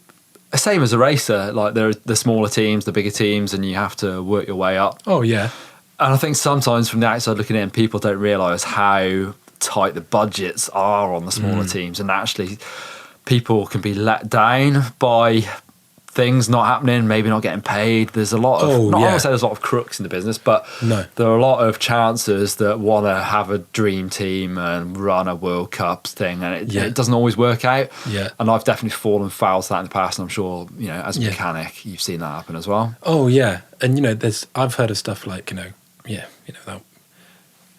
Same as a racer, like there are the smaller teams, the bigger teams, and you have to work your way up. Oh yeah. And I think sometimes from the outside looking in, people don't realise how tight the budgets are on the smaller teams, and actually people can be let down by things not happening, maybe not getting paid. There's a lot of, I want to say there's a lot of crooks in the business, but there are a lot of chances that want to have a dream team and run a World Cup thing, and it doesn't always work out. Yeah. And I've definitely fallen foul to that in the past, and I'm sure, as a mechanic, you've seen that happen as well. Oh, yeah. And, I've heard of stuff like, that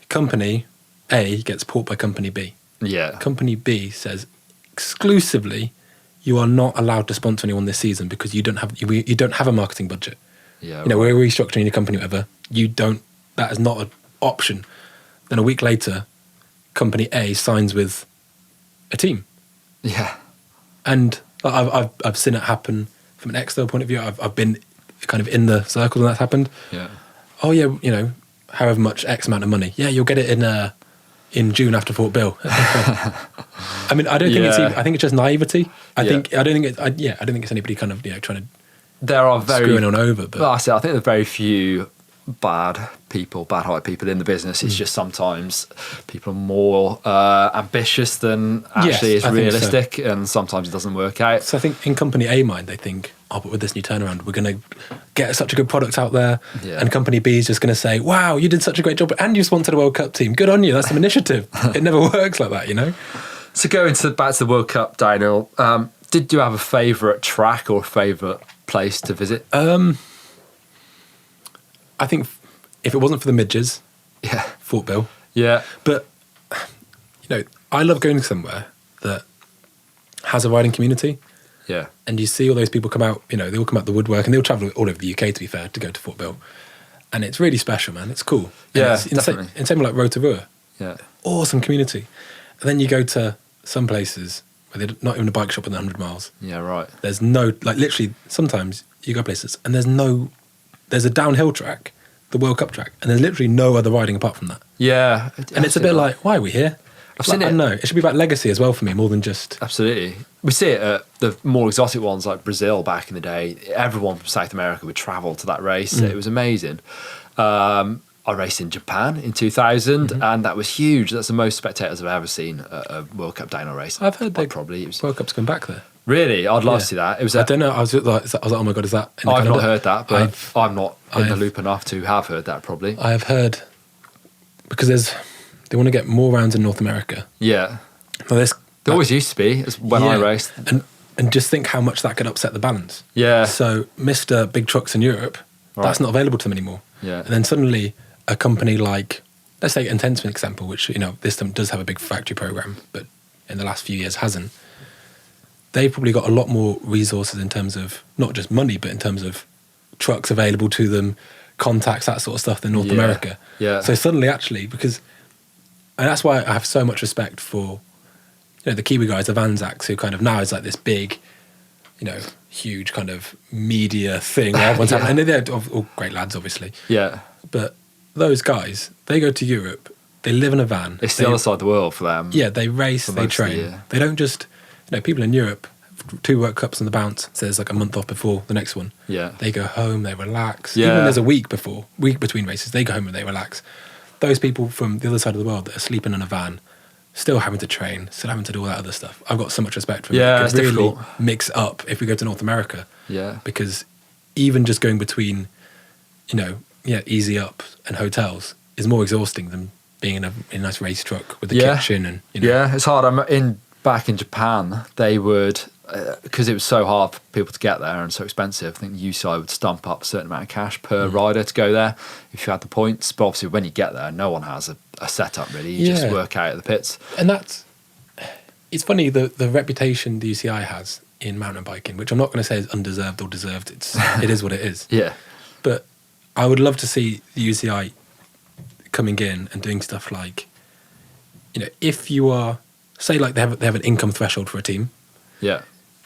company A gets bought by company B. Yeah. Company B says exclusively, you are not allowed to sponsor anyone this season because you don't have a marketing budget. Yeah, we're restructuring your company, whatever. That is not an option. Then a week later, company A signs with a team. Yeah. And I've seen it happen from an external point of view. I've been kind of in the circles when that's happened. Yeah. Oh yeah, however much X amount of money. Yeah, you'll get it in June after Fort Bill. I mean, I don't think I think it's just naivety. I don't think it's anybody kind of trying to. There are screwing on over, but I think there are very few bad-hearted people in the business. It's just sometimes people are more ambitious than actually is realistic, and sometimes it doesn't work out. So I think in company A mind, they think, but with this new turnaround, we're going to get such a good product out there, and company B is just going to say, wow, you did such a great job, and you sponsored a World Cup team. Good on you. That's some initiative. It never works like that, So going back to the World Cup, Daniel, did you have a favourite track or favourite place to visit? I think if it wasn't for the midges, Fort Bill. Yeah. But, I love going somewhere that has a riding community. Yeah. And you see all those people come out, they all come out the woodwork, and they all travel all over the UK, to be fair, to go to Fort Bill. And it's really special, man. It's cool. Yeah, definitely. And same with like Rotorua. Yeah. Awesome community. And then you go to some places where they're not even a bike shop within 100 miles. Yeah, right. There's no, literally, sometimes you go places and there's a downhill track, the World Cup track, and there's literally no other riding apart from that. Yeah. And it's a bit like, why are we here? I've seen it. I don't know. It should be about legacy as well for me, more than just... Absolutely. We see it at the more exotic ones like Brazil back in the day. Everyone from South America would travel to that race. It was amazing. I raced in Japan in 2000, and that was huge. That's the most spectators I've ever seen at a World Cup downhill race. I've heard World Cup's going back there. Really? I'd love to see that. I don't know. I was like, oh my God, is that in the I've not heard that, but I'm not in the loop enough to have heard that, probably. I have heard, because they want to get more rounds in North America. Yeah. There always used to be, when I raced. And just think how much that could upset the balance. Yeah. So Mr. Big Trucks in Europe, that's not available to them anymore. Yeah. And then suddenly a company like, let's take Intense for example, which, this time does have a big factory program, but in the last few years hasn't. They've probably got a lot more resources in terms of not just money, but in terms of trucks available to them, contacts, that sort of stuff than North America. Yeah. So suddenly actually, and that's why I have so much respect for, the Kiwi guys, the Vanzaks, who kind of now is like this big, huge kind of media thing where everyone's having, and they're all great lads, obviously. Yeah. But those guys, they go to Europe, they live in a van. It's the other side of the world for them. Yeah, they race, they train. They don't just, people in Europe, 2 World Cups on the bounce, so there's like a month off before the next one. Yeah. They go home, they relax. Yeah. Even when there's a week between races, they go home and they relax. Those people from the other side of the world that are sleeping in a van, still having to train, still having to do all that other stuff. I've got so much respect for them. Yeah, it it's could really difficult. mix up if we go to North America. Yeah. Because even just going between, easy up and hotels is more exhausting than being in a nice race truck with the kitchen and Yeah, it's hard. Back in Japan, they would, because it was so hard for people to get there and so expensive, I think UCI would stump up a certain amount of cash per rider to go there if you had the points. But obviously when you get there, no one has a setup really. You just work out at the pits. And it's funny, the reputation the UCI has in mountain biking, which I'm not going to say is undeserved or deserved. It is what it is. Yeah. But I would love to see the UCI coming in and doing stuff like, if you are, say like they have an income threshold for a team. Yeah.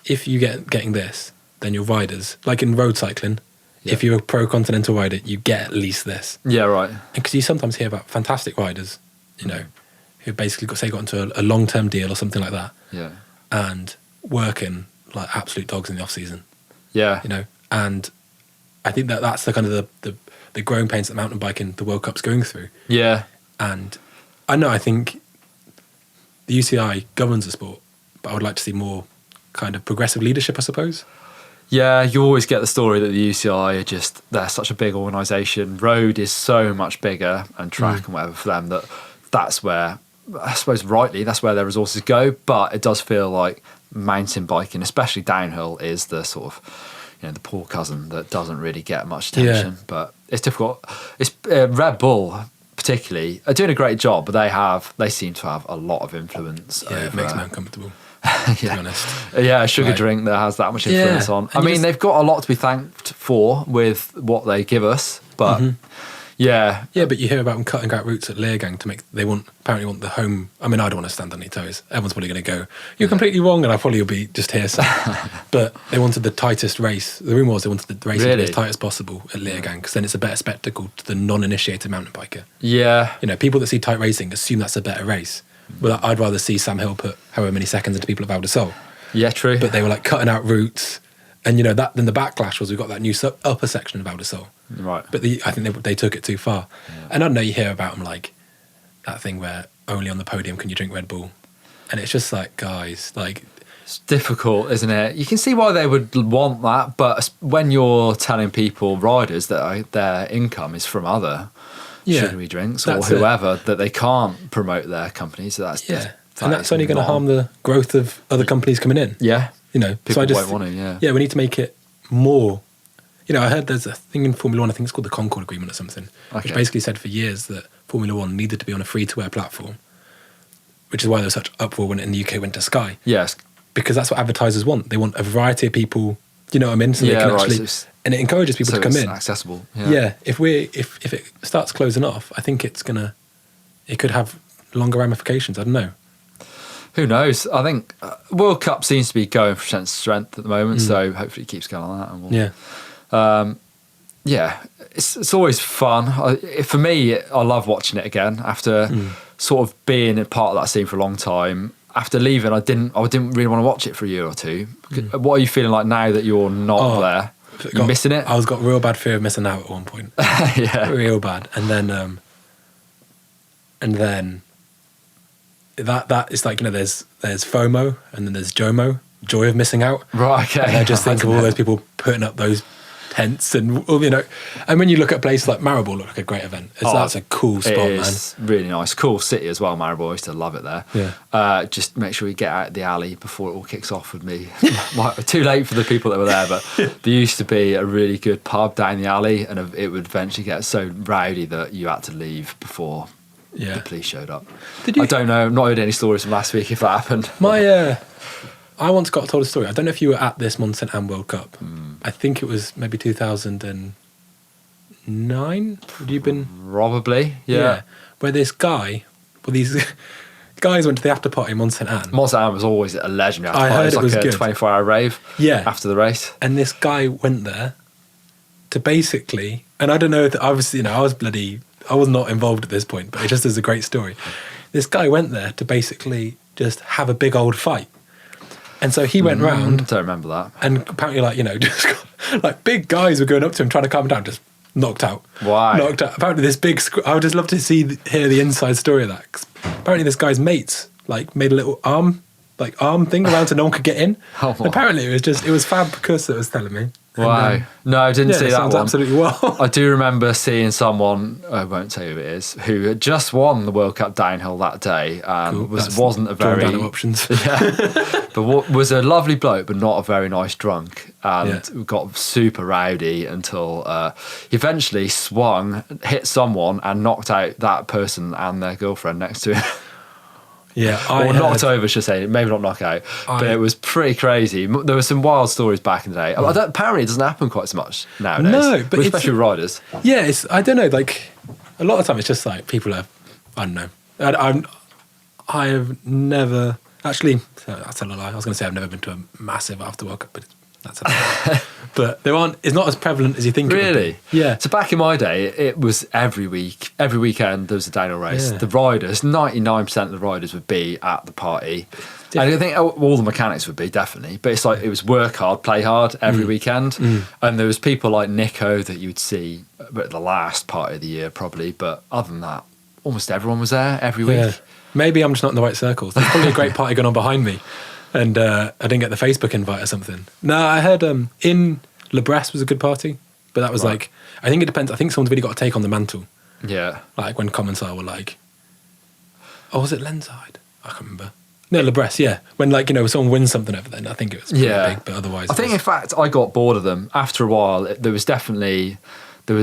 If you getting this, then your riders, like in road cycling, if you're a pro continental rider, you get at least this. Yeah, right. Because you sometimes hear about fantastic riders, who basically got into a long-term deal or something like that. Yeah. And working like absolute dogs in the off season. Yeah. And I think that's the kind of the growing pains that mountain biking, the World Cup's going through. Yeah. And I think the UCI governs the sport, but I would like to see more kind of progressive leadership, I suppose. Yeah, you always get the story that the UCI they're such a big organisation. Road is so much bigger and track and whatever for them that's where, I suppose rightly, that's where their resources go. But it does feel like mountain biking, especially downhill, is the sort of, the poor cousin that doesn't really get much attention. Yeah. But it's difficult. It's Red Bull particularly are doing a great job, but they seem to have a lot of influence. Yeah, it makes me uncomfortable. To be honest. Yeah, a sugar drink that has that much influence on. I mean, they've got a lot to be thanked for with what they give us, but yeah. Yeah, but you hear about them cutting out routes at Leergang apparently want the home. I mean, I don't want to stand on your toes. Everyone's probably going to go, you're completely wrong, and I probably will be just here. But they wanted the tightest race. The rumour was they wanted the race to be as tight as possible at Leergang, because then it's a better spectacle to the non-initiated mountain biker. Yeah. People that see tight racing assume that's a better race. Well, I'd rather see Sam Hill put however many seconds into people of Val d'Isole. Yeah, true. But they were like cutting out routes, and then the backlash was we got that new upper section of Val d'Isole. Right. But I think they took it too far. Yeah. And I don't know, you hear about them like that thing where only on the podium can you drink Red Bull, and it's just like, guys, like, it's difficult, isn't it? You can see why they would want that, but when you're telling riders that their income is from other sugary drinks or whoever, that they can't promote their companies. So that's only going to harm the growth of other companies coming in. Yeah, people won't want to. Yeah, we need to make it more. I heard there's a thing in Formula One. I think it's called the Concord Agreement or something, which basically said for years that Formula One needed to be on a free-to-air platform, which is why there was such uproar when it in the UK went to Sky. Yes, because that's what advertisers want. They want a variety of people. You know what I mean? So they can actually. And it encourages people to come in. Accessible. Yeah. If it starts closing off, I think it could have longer ramifications. I don't know. Who knows? I think World Cup seems to be going from strength to strength at the moment, so hopefully it keeps going on that. And it's always fun. For me, I love watching it again after sort of being a part of that scene for a long time. After leaving, I didn't really want to watch it for a year or two. What are you feeling like now that you're not there? You're missing it? I got real bad fear of missing out at one point. Yeah, real bad. And then that is like, there's FOMO and then there's JOMO, joy of missing out. Right. Okay. And I just think of all those people putting up those tents and and when you look at places like Maribor, look like a great event. That's a cool spot, man. It's really nice, cool city as well. Maribor, I used to love it there. Yeah. Just make sure you get out the alley before it all kicks off with me. Too late for the people that were there, but there used to be a really good pub down the alley, and it would eventually get so rowdy that you had to leave before the police showed up. I don't know. I've not heard any stories from last week if that happened. I once got told a story. I don't know if you were at this Mont Saint-Anne World Cup. I think it was maybe 2009. Would you have been? Probably, yeah. Where this guy, these guys went to the after party in Mont St Anne. Mont St Anne was always a legendary after I party. heard it was like a good. 24-hour rave after the race. And this guy went there to basically, and I don't know, I was not involved at this point, but it just is a great story. This guy went there to basically just have a big old fight. And so he went round. Don't remember that. And apparently, just like big guys were going up to him trying to calm him down, just knocked out. Why? Knocked out. Apparently, this big. I would just love to hear the inside story of that. 'Cause apparently, this guy's mates like made a little arm thing around so no one could get in. Oh, And apparently, it was Fab Picasso that was telling me. Wow. And, No, I didn't see that sounds one. absolutely well. I do remember seeing someone, I won't tell you who it is, who had just won the World Cup downhill that day and wasn't a very... Down options. but was a lovely bloke, but not a very nice drunk, and got super rowdy until he eventually swung, hit someone, and knocked out that person and their girlfriend next to him. Yeah, or knocked over, should I say. Maybe not knock out, but it was pretty crazy. There were some wild stories back in the day. Apparently, it doesn't happen quite so much nowadays. No, but especially with riders. Yeah, I don't know. Like a lot of time, it's just like people are. I don't know. I have never actually. That's a lie. I was going to say I've never been to a massive after World Cup, but that's a lie. But there aren't. It's not as prevalent as you think. Really? It would be. Yeah. So back in my day, it was every weekend there was a downhill race. Yeah. The riders, 99% of the riders would be at the party. And I think all the mechanics would be, definitely. But it's like it was work hard, play hard every weekend. And there was people like Nico that you'd see at the last party of the year probably. But other than that, almost everyone was there every week. Yeah. Maybe I'm just not in the right circles. There's probably a great party going on behind me, and I didn't get the Facebook invite or something. No, I heard in Le Bresse was a good party, but that was like, I think it depends. I think someone's really got to take on the mantle. Yeah. Like when Commensal were like, oh, was it Lenside? I can't remember. No, Le Bresse, yeah. When someone wins something over then, I think it was pretty big, but otherwise. I think in fact I got bored of them after a while. There was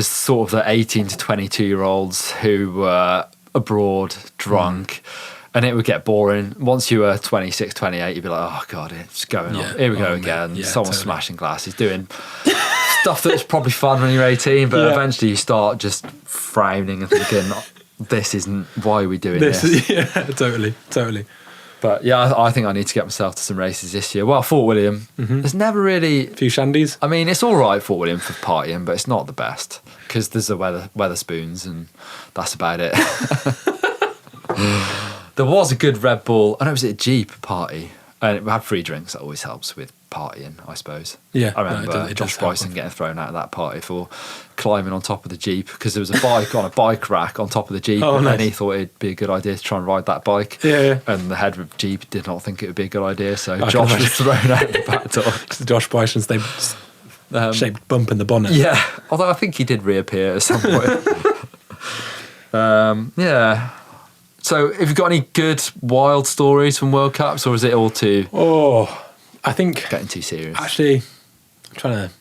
sort of the 18 to 22-year-olds who were abroad drunk. And it would get boring. Once you were 26, 28, you'd be like, oh, God, it's going on. Here we go again. Yeah, Someone's smashing glasses, doing stuff that's probably fun when you're 18, but eventually you start just frowning and thinking, this isn't, why are we doing this? Yeah, totally. But yeah, I think I need to get myself to some races this year. Well, Fort William, there's never really... A few shandies. I mean, it's all right, Fort William, for partying, but it's not the best because there's the Weatherspoons and that's about it. There was a good Redbull, I know it was at a Jeep party, and it had free drinks. That always helps with partying, I suppose. Yeah, I remember Josh Bryson getting thrown out of that party for climbing on top of the Jeep because there was a bike on a bike rack on top of the Jeep, and he thought it'd be a good idea to try and ride that bike. Yeah. And the head of the Jeep did not think it would be a good idea, so Josh was thrown out the back door. Josh Bryson's shaped bump in the bonnet. Yeah, although I think he did reappear at some point. Yeah. So, have you got any good wild stories from World Cups, or is it all too? Oh, I think getting too serious. Actually, I'm trying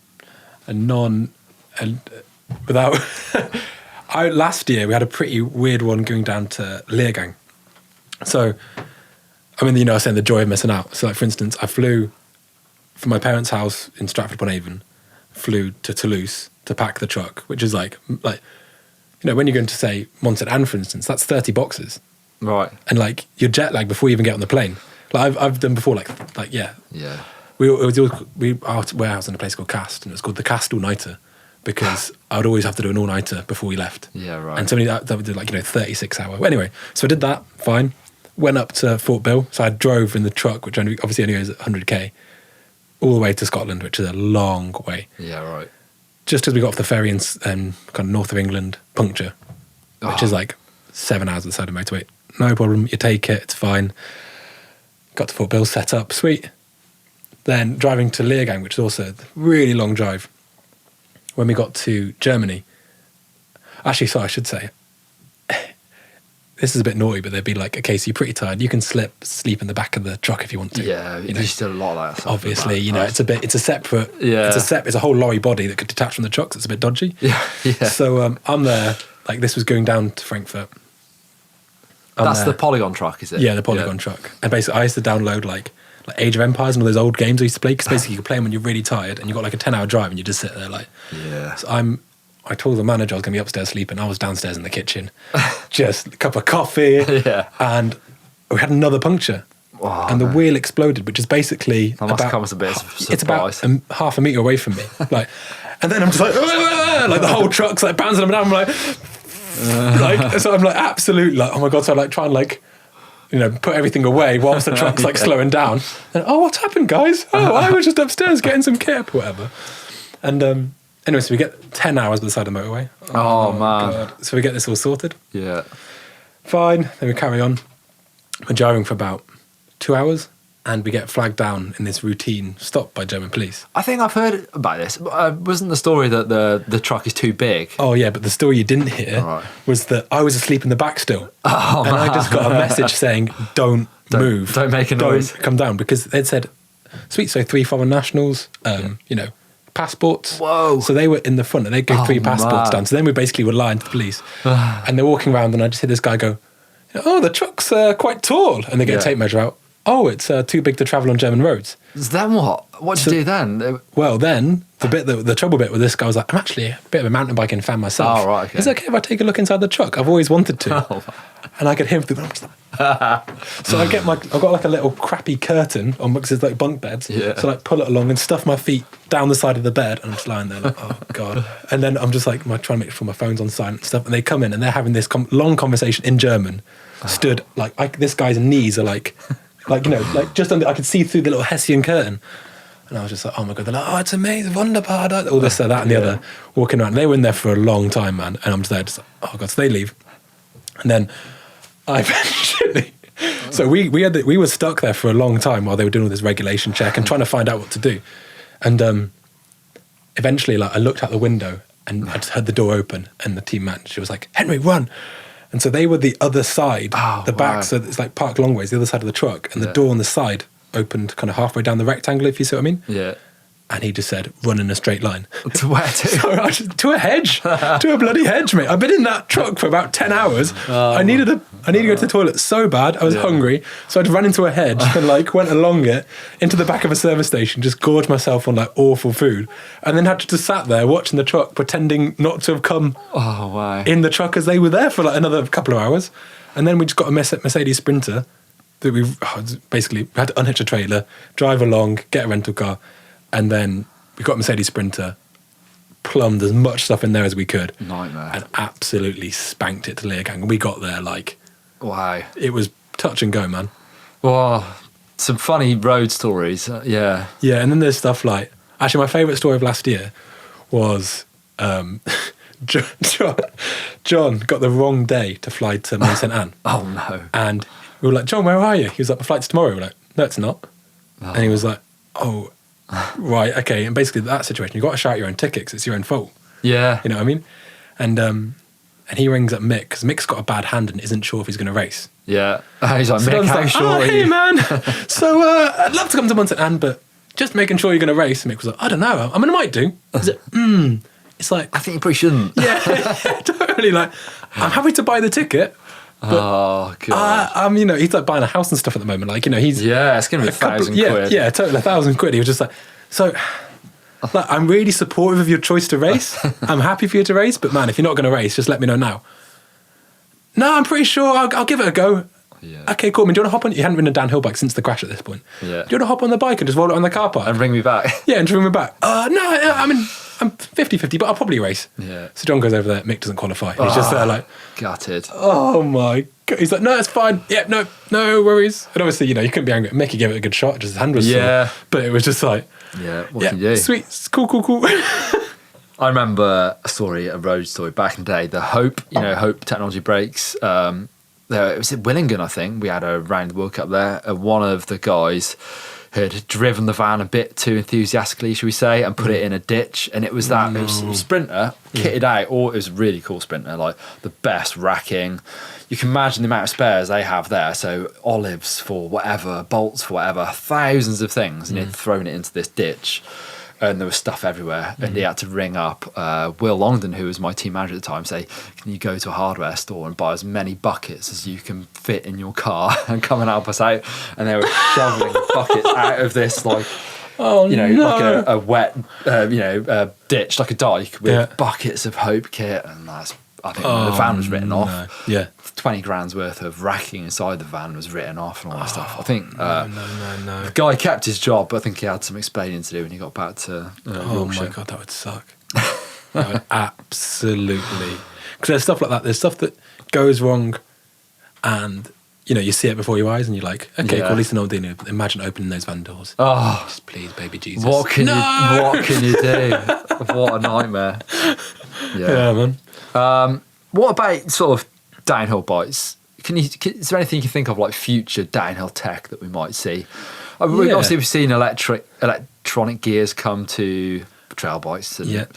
to without. Last year we had a pretty weird one going down to Leergang. So, I mean, I was saying the joy of missing out. So, like for instance, I flew from my parents' house in Stratford-upon-Avon, flew to Toulouse to pack the truck, which is like when you're going to say Mont St Anne, for instance, that's 30 boxes. Right. And like you're jet lagged before you even get on the plane. Like I've done before, yeah. Our warehouse in a place called Cast, and it was called the Cast all-nighter because I would always have to do an all-nighter before we left. Yeah, right. And somebody that would do 36 hour. Well, anyway, so I did that, fine. Went up to Fort Bill, so I drove in the truck, which obviously only goes at 100k, all the way to Scotland, which is a long way. Yeah, right. Just as we got off the ferry in kind of north of England, Puncture, which is like 7 hours outside of motorway. No problem, you take it, it's fine. Got to Fort Bill, set up, sweet. Then driving to Leergang, which is also a really long drive. When we got to Germany, actually, sorry, I should say, this is a bit naughty, but there'd be like, okay, so you're pretty tired. You can sleep in the back of the truck if you want to. Yeah, there's still a lot of that stuff. Obviously, it's a separate, it's a whole lorry body that could detach from the truck, so it's a bit dodgy. Yeah. So I'm there, like this was going down to Frankfurt. That's the Polygon truck, is it? Yeah, the Polygon truck. And basically, I used to download like Age of Empires and all those old games I used to play, because basically you could play them when you're really tired and you got like a 10-hour drive and you just sit there like... Yeah. So I told the manager I was going to be upstairs sleeping. I was downstairs in the kitchen, just a cup of coffee. Yeah. And we had another puncture. Oh, and the wheel exploded, which is basically that must come as a bit of a surprise. It's about half a metre away from me. Like, and then I'm just like, like the whole truck's like bouncing up and down. I'm like, so I'm like absolute like, oh my God. So I like try and like, you know, put everything away whilst the truck's like slowing down. And, oh, what's happened, guys? Oh, I was just upstairs getting some kit or whatever. And anyway, so we get 10 hours by the side of the motorway. Oh man. God. So we get this all sorted. Yeah. Fine. Then we carry on. We're driving for about 2 hours. And we get flagged down in this routine stop by German police. I think I've heard about this. Wasn't the story that the truck is too big? Oh, yeah, but the story you didn't hear was that I was asleep in the back still. Oh, and man. I just got a message saying, don't move. Don't make a noise. Don't come down. Because they'd said, sweet, so 3 foreign nationals, you know, passports. Whoa. So they were in the front and they'd go 3 passports down. So then we basically were lying to the police. And they're walking around and I just hear this guy go, oh, the truck's quite tall. And they get a tape measure out. Oh, it's too big to travel on German roads. Then what? What did you do then? Well, then the trouble bit with this guy was like, I'm actually a bit of a mountain biking fan myself. Oh, right, okay. Is it okay if I take a look inside the truck? I've always wanted to. Oh. And I could hear him through. So I've got like a little crappy curtain on because it's like bunk beds. Yeah. So like pull it along and stuff my feet down the side of the bed, and I'm just lying there like, oh God. And then I'm just like trying to make sure my phone's on silent and stuff. And they come in and they're having this long conversation in German. Stood like this guy's knees are like you know, like just under, I could see through the little Hessian curtain. And I was just like, oh my God, they're like, oh, it's amazing, wunderbar, all this, that, and the other, walking around. And they were in there for a long time, man. And I'm just there, just like, oh God, so they leave. And then I eventually, so we were stuck there for a long time while they were doing all this regulation check and trying to find out what to do. And eventually, like, I looked out the window and I just heard the door open and the team manager was like, Henry, run. And so they were the other side, the back, so it's like parked long ways, the other side of the truck, and the door on the side opened kind of halfway down the rectangle, if you see what I mean. Yeah. And he just said, run in a straight line. To where to? So to a hedge. To a bloody hedge, mate. I've been in that truck for about 10 hours. I needed to go to the toilet so bad. I was hungry. So I'd run into a hedge and like went along it into the back of a service station, just gorged myself on like awful food. And then had to just sat there watching the truck, pretending not to have come in the truck as they were there for like another couple of hours. And then we just got a Mercedes Sprinter that we basically had to unhitch a trailer, drive along, get a rental car. And then we got a Mercedes Sprinter, plumbed as much stuff in there as we could. Nightmare. And absolutely spanked it to Leogang. And we got there like... Wow. It was touch and go, man. Well, some funny road stories. Yeah. Yeah, and then there's stuff like... Actually, my favourite story of last year was... John got the wrong day to fly to Mont Saint Anne. Oh, no. And we were like, John, where are you? He was like, my flight's tomorrow. We were like, no, it's not. Oh. And he was like, oh... Right, okay, and basically that situation, you've got to shout your own ticket because it's your own fault. Yeah. You know what I mean? And he rings up Mick because Mick's got a bad hand and isn't sure if he's going to race. Yeah. He's like, So Mick, Don's how like, sure are hey you? man, so I'd love to come to Mont Saint Anne, but just making sure you're going to race. And Mick was like, I don't know, I mean, I might do. He's like, It's like, I think you probably shouldn't. yeah, totally. Like, I'm happy to buy the ticket. But Oh, God. you know, he's like buying a house and stuff at the moment. Like, you know, he's It's going to be £1,000 quid. Yeah, totally £1,000. He was just like, so, like, I'm really supportive of your choice to race. I'm happy for you to race, but man, if you're not going to race, just let me know now. No, I'm pretty sure I'll give it a go. Yeah. Okay, cool. I mean, do you want to hop on? You hadn't ridden a downhill bike since the crash at this point. Yeah. Do you want to hop on the bike and just roll it on the car park? And bring me back. Yeah, and bring me back. No, I mean, I'm 50-50, but I'll probably race. Yeah. So John goes over there. Mick doesn't qualify. He's just there like, Gutted. oh my God. He's like, no, it's fine. Yeah, no worries. And obviously, you know, you couldn't be angry. Mickey gave it a good shot. Just his hand was sore. But it was just like, Yeah, what can you do? sweet, cool. I remember a road story back in the day. The Hope technology brakes. It was at Willingen, I think. We had a round the World Cup there. One of the guys had driven the van a bit too enthusiastically, should we say, and put it in a ditch. And it was it was a Sprinter kitted out, or it was a really cool Sprinter, like the best racking. You can imagine the amount of spares they have there. So olives for whatever, bolts for whatever, thousands of things, and he'd thrown it into this ditch. And there was stuff everywhere, and he had to ring up Will Longdon, who was my team manager at the time, say, can you go to a hardware store and buy as many buckets as you can fit in your car and come and help us out? And they were shoveling buckets out of this, like, like a wet, ditch, like a dike with buckets of Hope kit, and that's I think the van was written off. No. Yeah. 20 grand's worth of racking inside the van was written off and all that stuff. I think No. the guy kept his job, but I think he had some explaining to do when he got back to Yorkshire. My God, that would suck. That would absolutely. Because there's stuff like that. There's stuff that goes wrong and, you know, you see it before your eyes and you're like, okay, cool, at least I know what I'm dealing with. Imagine opening those van doors. Oh, Just please, baby Jesus. what can you do? What a nightmare. Yeah, man. What about sort of downhill bikes? Is there anything you can think of, like future downhill tech that we might see? I mean, obviously we've seen electronic gears come to trail bikes. And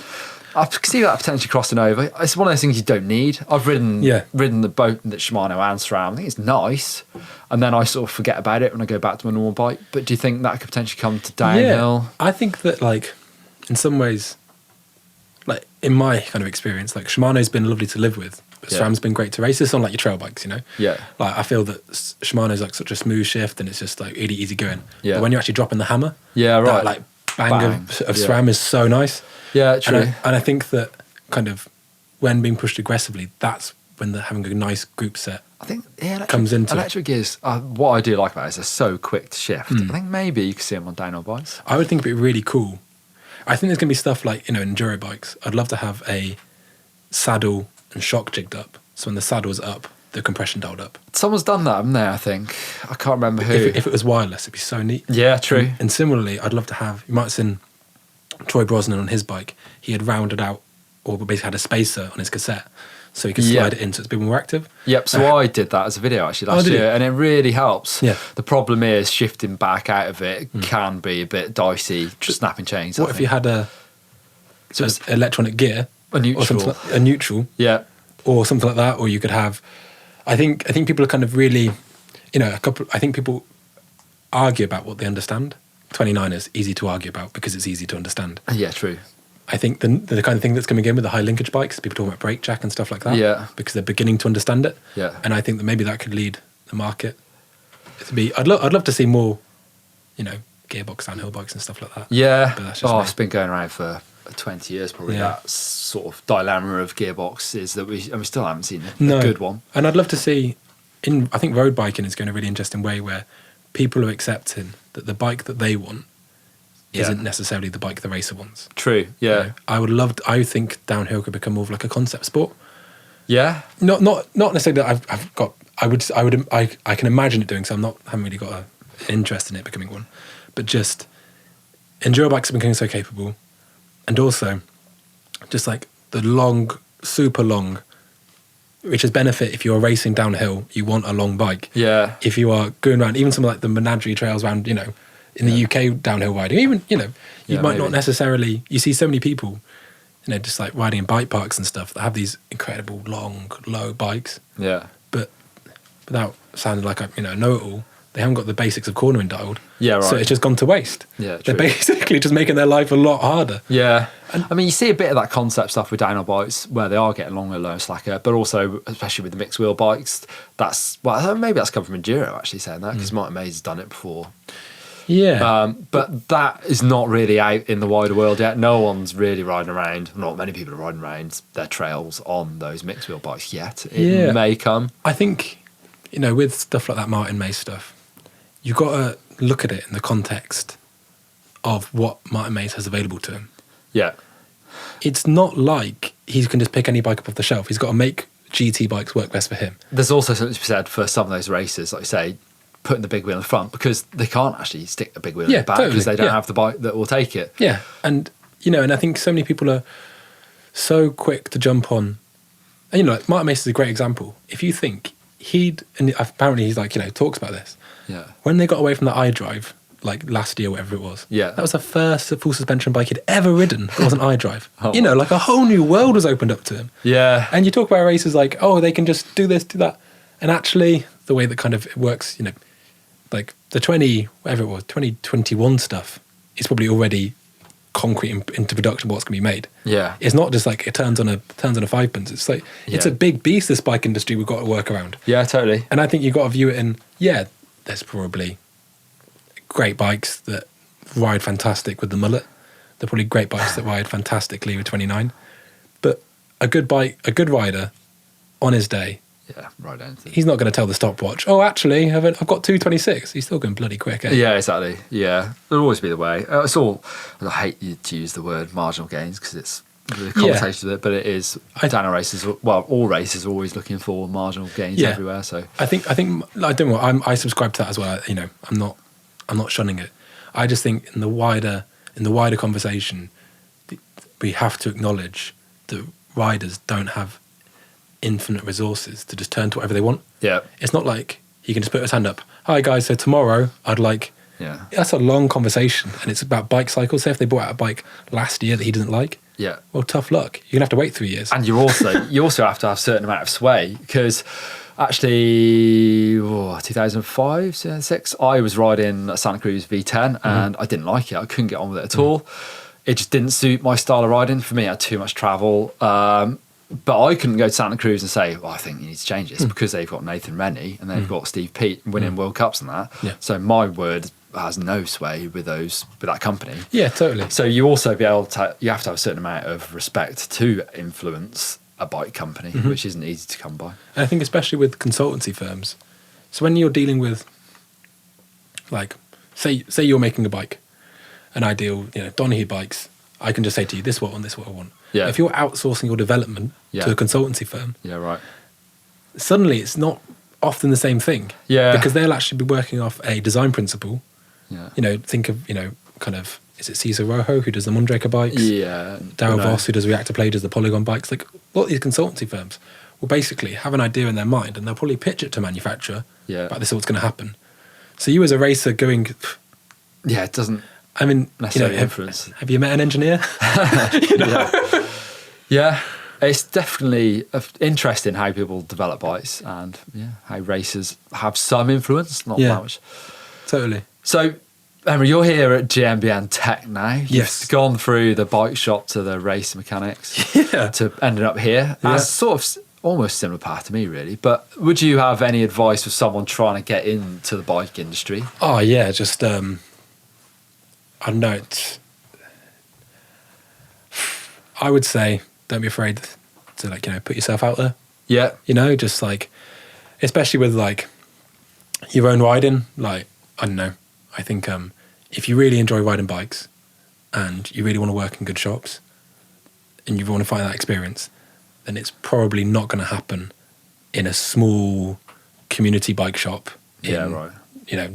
I can see that potentially crossing over. It's one of those things you don't need. I've ridden the boat that Shimano and SRAM. I think it's nice, and then I sort of forget about it when I go back to my normal bike. But do you think that could potentially come to downhill? Yeah, I think that, like, in some ways, like in my kind of experience, like Shimano's been lovely to live with, but SRAM's been great to race. This on like your trail bikes, you know. Yeah. Like I feel that Shimano's like such a smooth shift, and it's just like really easy going. Yeah. But when you're actually dropping the hammer, right, that like bang. of SRAM is so nice. Yeah, true. And I think that kind of when being pushed aggressively, that's when having a nice group set I think comes into electric gears. What I do like about it is they're so quick to shift. I think maybe you could see them on downhill bikes. I would think it'd be really cool. I think there's going to be stuff like, you know, enduro bikes. I'd love to have a saddle and shock jigged up. So when the saddle's up, the compression dialed up. Someone's done that, haven't they? I think. I can't remember who. If it was wireless, it'd be so neat. Yeah, true. And similarly, I'd love to have, you might have seen Troy Brosnan on his bike. He had rounded out, or basically had a spacer on his cassette, so he could slide it in so it's a bit more active. Yep, so I did that as a video actually last year, and it really helps. Yeah. The problem is shifting back out of it can be a bit dicey, just snapping chains. What if you had an electronic gear? A neutral. Or a neutral. Yeah. Or something like that, or you could have, I think people are kind of really, you know, I think people argue about what they understand. 29ers, easy to argue about because it's easy to understand. Yeah, true. I think the kind of thing that's coming in with the high linkage bikes, people talking about brake jack and stuff like that. Yeah. Because they're beginning to understand it. Yeah. And I think that maybe that could lead the market to be. I'd love to see more, you know, gearbox downhill bikes and stuff like that. Yeah. But that's just it's been going around for 20 years probably. Yeah. That sort of dilemma of gearboxes that we still haven't seen a good one. And I'd love to see. I think road biking is going a really interesting way where people are accepting that the bike that they want isn't necessarily the bike the racer wants. True. Yeah. You know, I think downhill could become more of like a concept sport. Yeah. Not necessarily that I can imagine it doing so. Haven't really got an interest in it becoming one, but just enduro bikes are becoming so capable, and also just like the long, super long, which is benefit if you're racing downhill, you want a long bike. Yeah. If you are going around, even some like the menagerie trails around, you know, in the UK downhill riding, even, you know, you might not necessarily, you see so many people, you know, just like riding in bike parks and stuff that have these incredible long, low bikes. Yeah. But without sounding like a, you know, know-it-all, they haven't got the basics of cornering dialed. Yeah, right. So it's just gone to waste. Yeah, They're true. basically just making their life a lot harder. Yeah. I mean, you see a bit of that concept stuff with downhill bikes where they are getting longer, low and slacker, but also, especially with the mixed wheel bikes, maybe that's come from Enduro actually saying that, because Martin Mays has done it before. Yeah. But that is not really out in the wider world yet. No one's really riding around, not many people are riding around their trails on those mixed wheel bikes yet. It may come. I think, you know, with stuff like that Martin Mays stuff, you've got to look at it in the context of what Martin Mays has available to him. Yeah. It's not like he can just pick any bike up off the shelf. He's got to make GT bikes work best for him. There's also something to be said for some of those races, like you say, putting the big wheel in front, because they can't actually stick a big wheel in the back because they don't have the bike that will take it. Yeah. And, you know, and I think so many people are so quick to jump on. And, you know, like Martin Mays is a great example. If you think and apparently he's like, you know, talks about this. Yeah. When they got away from the iDrive, like last year, whatever it was. Yeah. That was the first full suspension bike he'd ever ridden that wasn't iDrive. You know, like a whole new world was opened up to him. Yeah. And you talk about races like, oh, they can just do this, do that. And actually, the way that kind of it works, you know, like the 2021 stuff is probably already concrete into production what's going to be made. Yeah. It's not just like it turns on a 5-pence. It's like, it's a big beast, this bike industry we've got to work around. Yeah, totally. And I think you've got to view it in, there's probably great bikes that ride fantastic with the mullet. They're probably great bikes that ride fantastically with 29. But a good rider on his day, Yeah, right. Anything. he's not going to tell the stopwatch, oh, actually, I've got 2:26. He's still going bloody quick, eh? Yeah, exactly. Yeah, it'll always be the way. It's all. I hate to use the word marginal gains because it's the connotation of it, but it is. Dano races, well, all races are always looking for marginal gains everywhere. So I think I don't know. I subscribe to that as well. You know, I'm not shunning it. I just think in the wider conversation, we have to acknowledge that riders don't have infinite resources to just turn to whatever they want. Yeah, it's not like he can just put his hand up. Hi guys, so tomorrow I'd like. Yeah, that's a long conversation, and it's about bike cycles. Say if they bought out a bike last year that he doesn't like. Yeah. Well, tough luck. You're gonna have to wait 3 years. And you also have to have a certain amount of sway because actually 2005, 2006, I was riding a Santa Cruz V10 and I didn't like it. I couldn't get on with it at all. It just didn't suit my style of riding. For me, I had too much travel. But I couldn't go to Santa Cruz and say, well, I think you need to change this because they've got Nathan Rennie and they've got Steve Peat winning World Cups and that. Yeah. So my word has no sway with that company. Yeah, totally. So you also you have to have a certain amount of respect to influence a bike company, which isn't easy to come by. And I think especially with consultancy firms. So when you're dealing with, like, say you're making a bike, an ideal, Donoghue bikes, I can just say to you, this is what I want, this is what I want. Yeah. If you're outsourcing your development to a consultancy firm, right. Suddenly it's not often the same thing. Yeah. Because they'll actually be working off a design principle. Yeah. Think of, kind of, is it Cesar Rojo who does the Mondraker bikes? Yeah. Darryl Voss who does Reactor Play, does the Polygon bikes. Like, a lot of these consultancy firms will basically have an idea in their mind and they'll probably pitch it to manufacturer about this is what's going to happen. So you as a racer going... Yeah, it doesn't... I mean, influence. Have you met an engineer? Yeah, it's definitely interesting how people develop bikes and how racers have some influence, not much. Totally. So, Henry, you're here at GMBN Tech now. You've gone through the bike shop to the race mechanics to ending up here. That's sort of almost similar path to me, really. But would you have any advice for someone trying to get into the bike industry? Oh, yeah, just... I don't know. I would say don't be afraid to put yourself out there. Yeah. Just like, especially with like your own riding. Like, I don't know. I think if you really enjoy riding bikes and you really want to work in good shops and you want to find that experience, then it's probably not going to happen in a small community bike shop in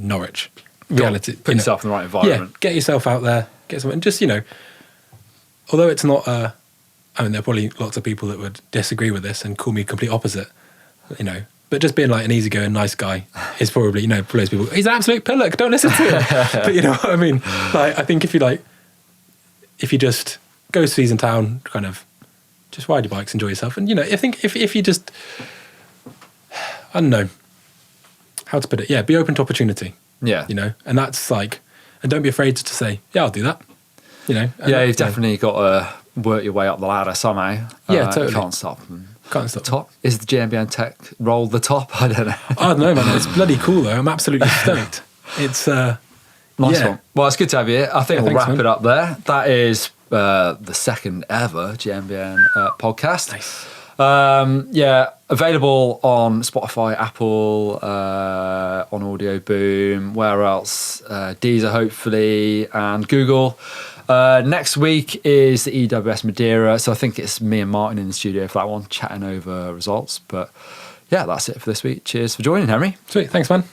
Norwich. Reality, put yourself in the right environment. Yeah, get yourself out there, get something. And just although it's not, I mean, there are probably lots of people that would disagree with this and call me complete opposite, But just being like an easygoing, nice guy is probably, for those people, he's an absolute pillock, don't listen to him. But you know what I mean? Like, I think if you just go to season town, kind of just ride your bikes, enjoy yourself, and I think if you just, I don't know how to put it. Be open to opportunity. Yeah. And that's like, and don't be afraid to say, yeah, I'll do that. You've definitely got to work your way up the ladder somehow. Yeah, totally. You can't stop. Can't stop. Top. Is the GMBN Tech roll the top? I don't know. I don't know, man. It's bloody cool, though. I'm absolutely stoked. It's nice one. Well, it's good to have you here. I think we'll wrap it up there. That is the second ever GMBN podcast. Nice. Available on Spotify, Apple, on Audio Boom, where else? Deezer, hopefully, and Google. Next week is the EWS Madeira, so I think it's me and Martin in the studio for that one, chatting over results. But yeah, that's it for this week. Cheers for joining, Henry. Sweet, thanks, man.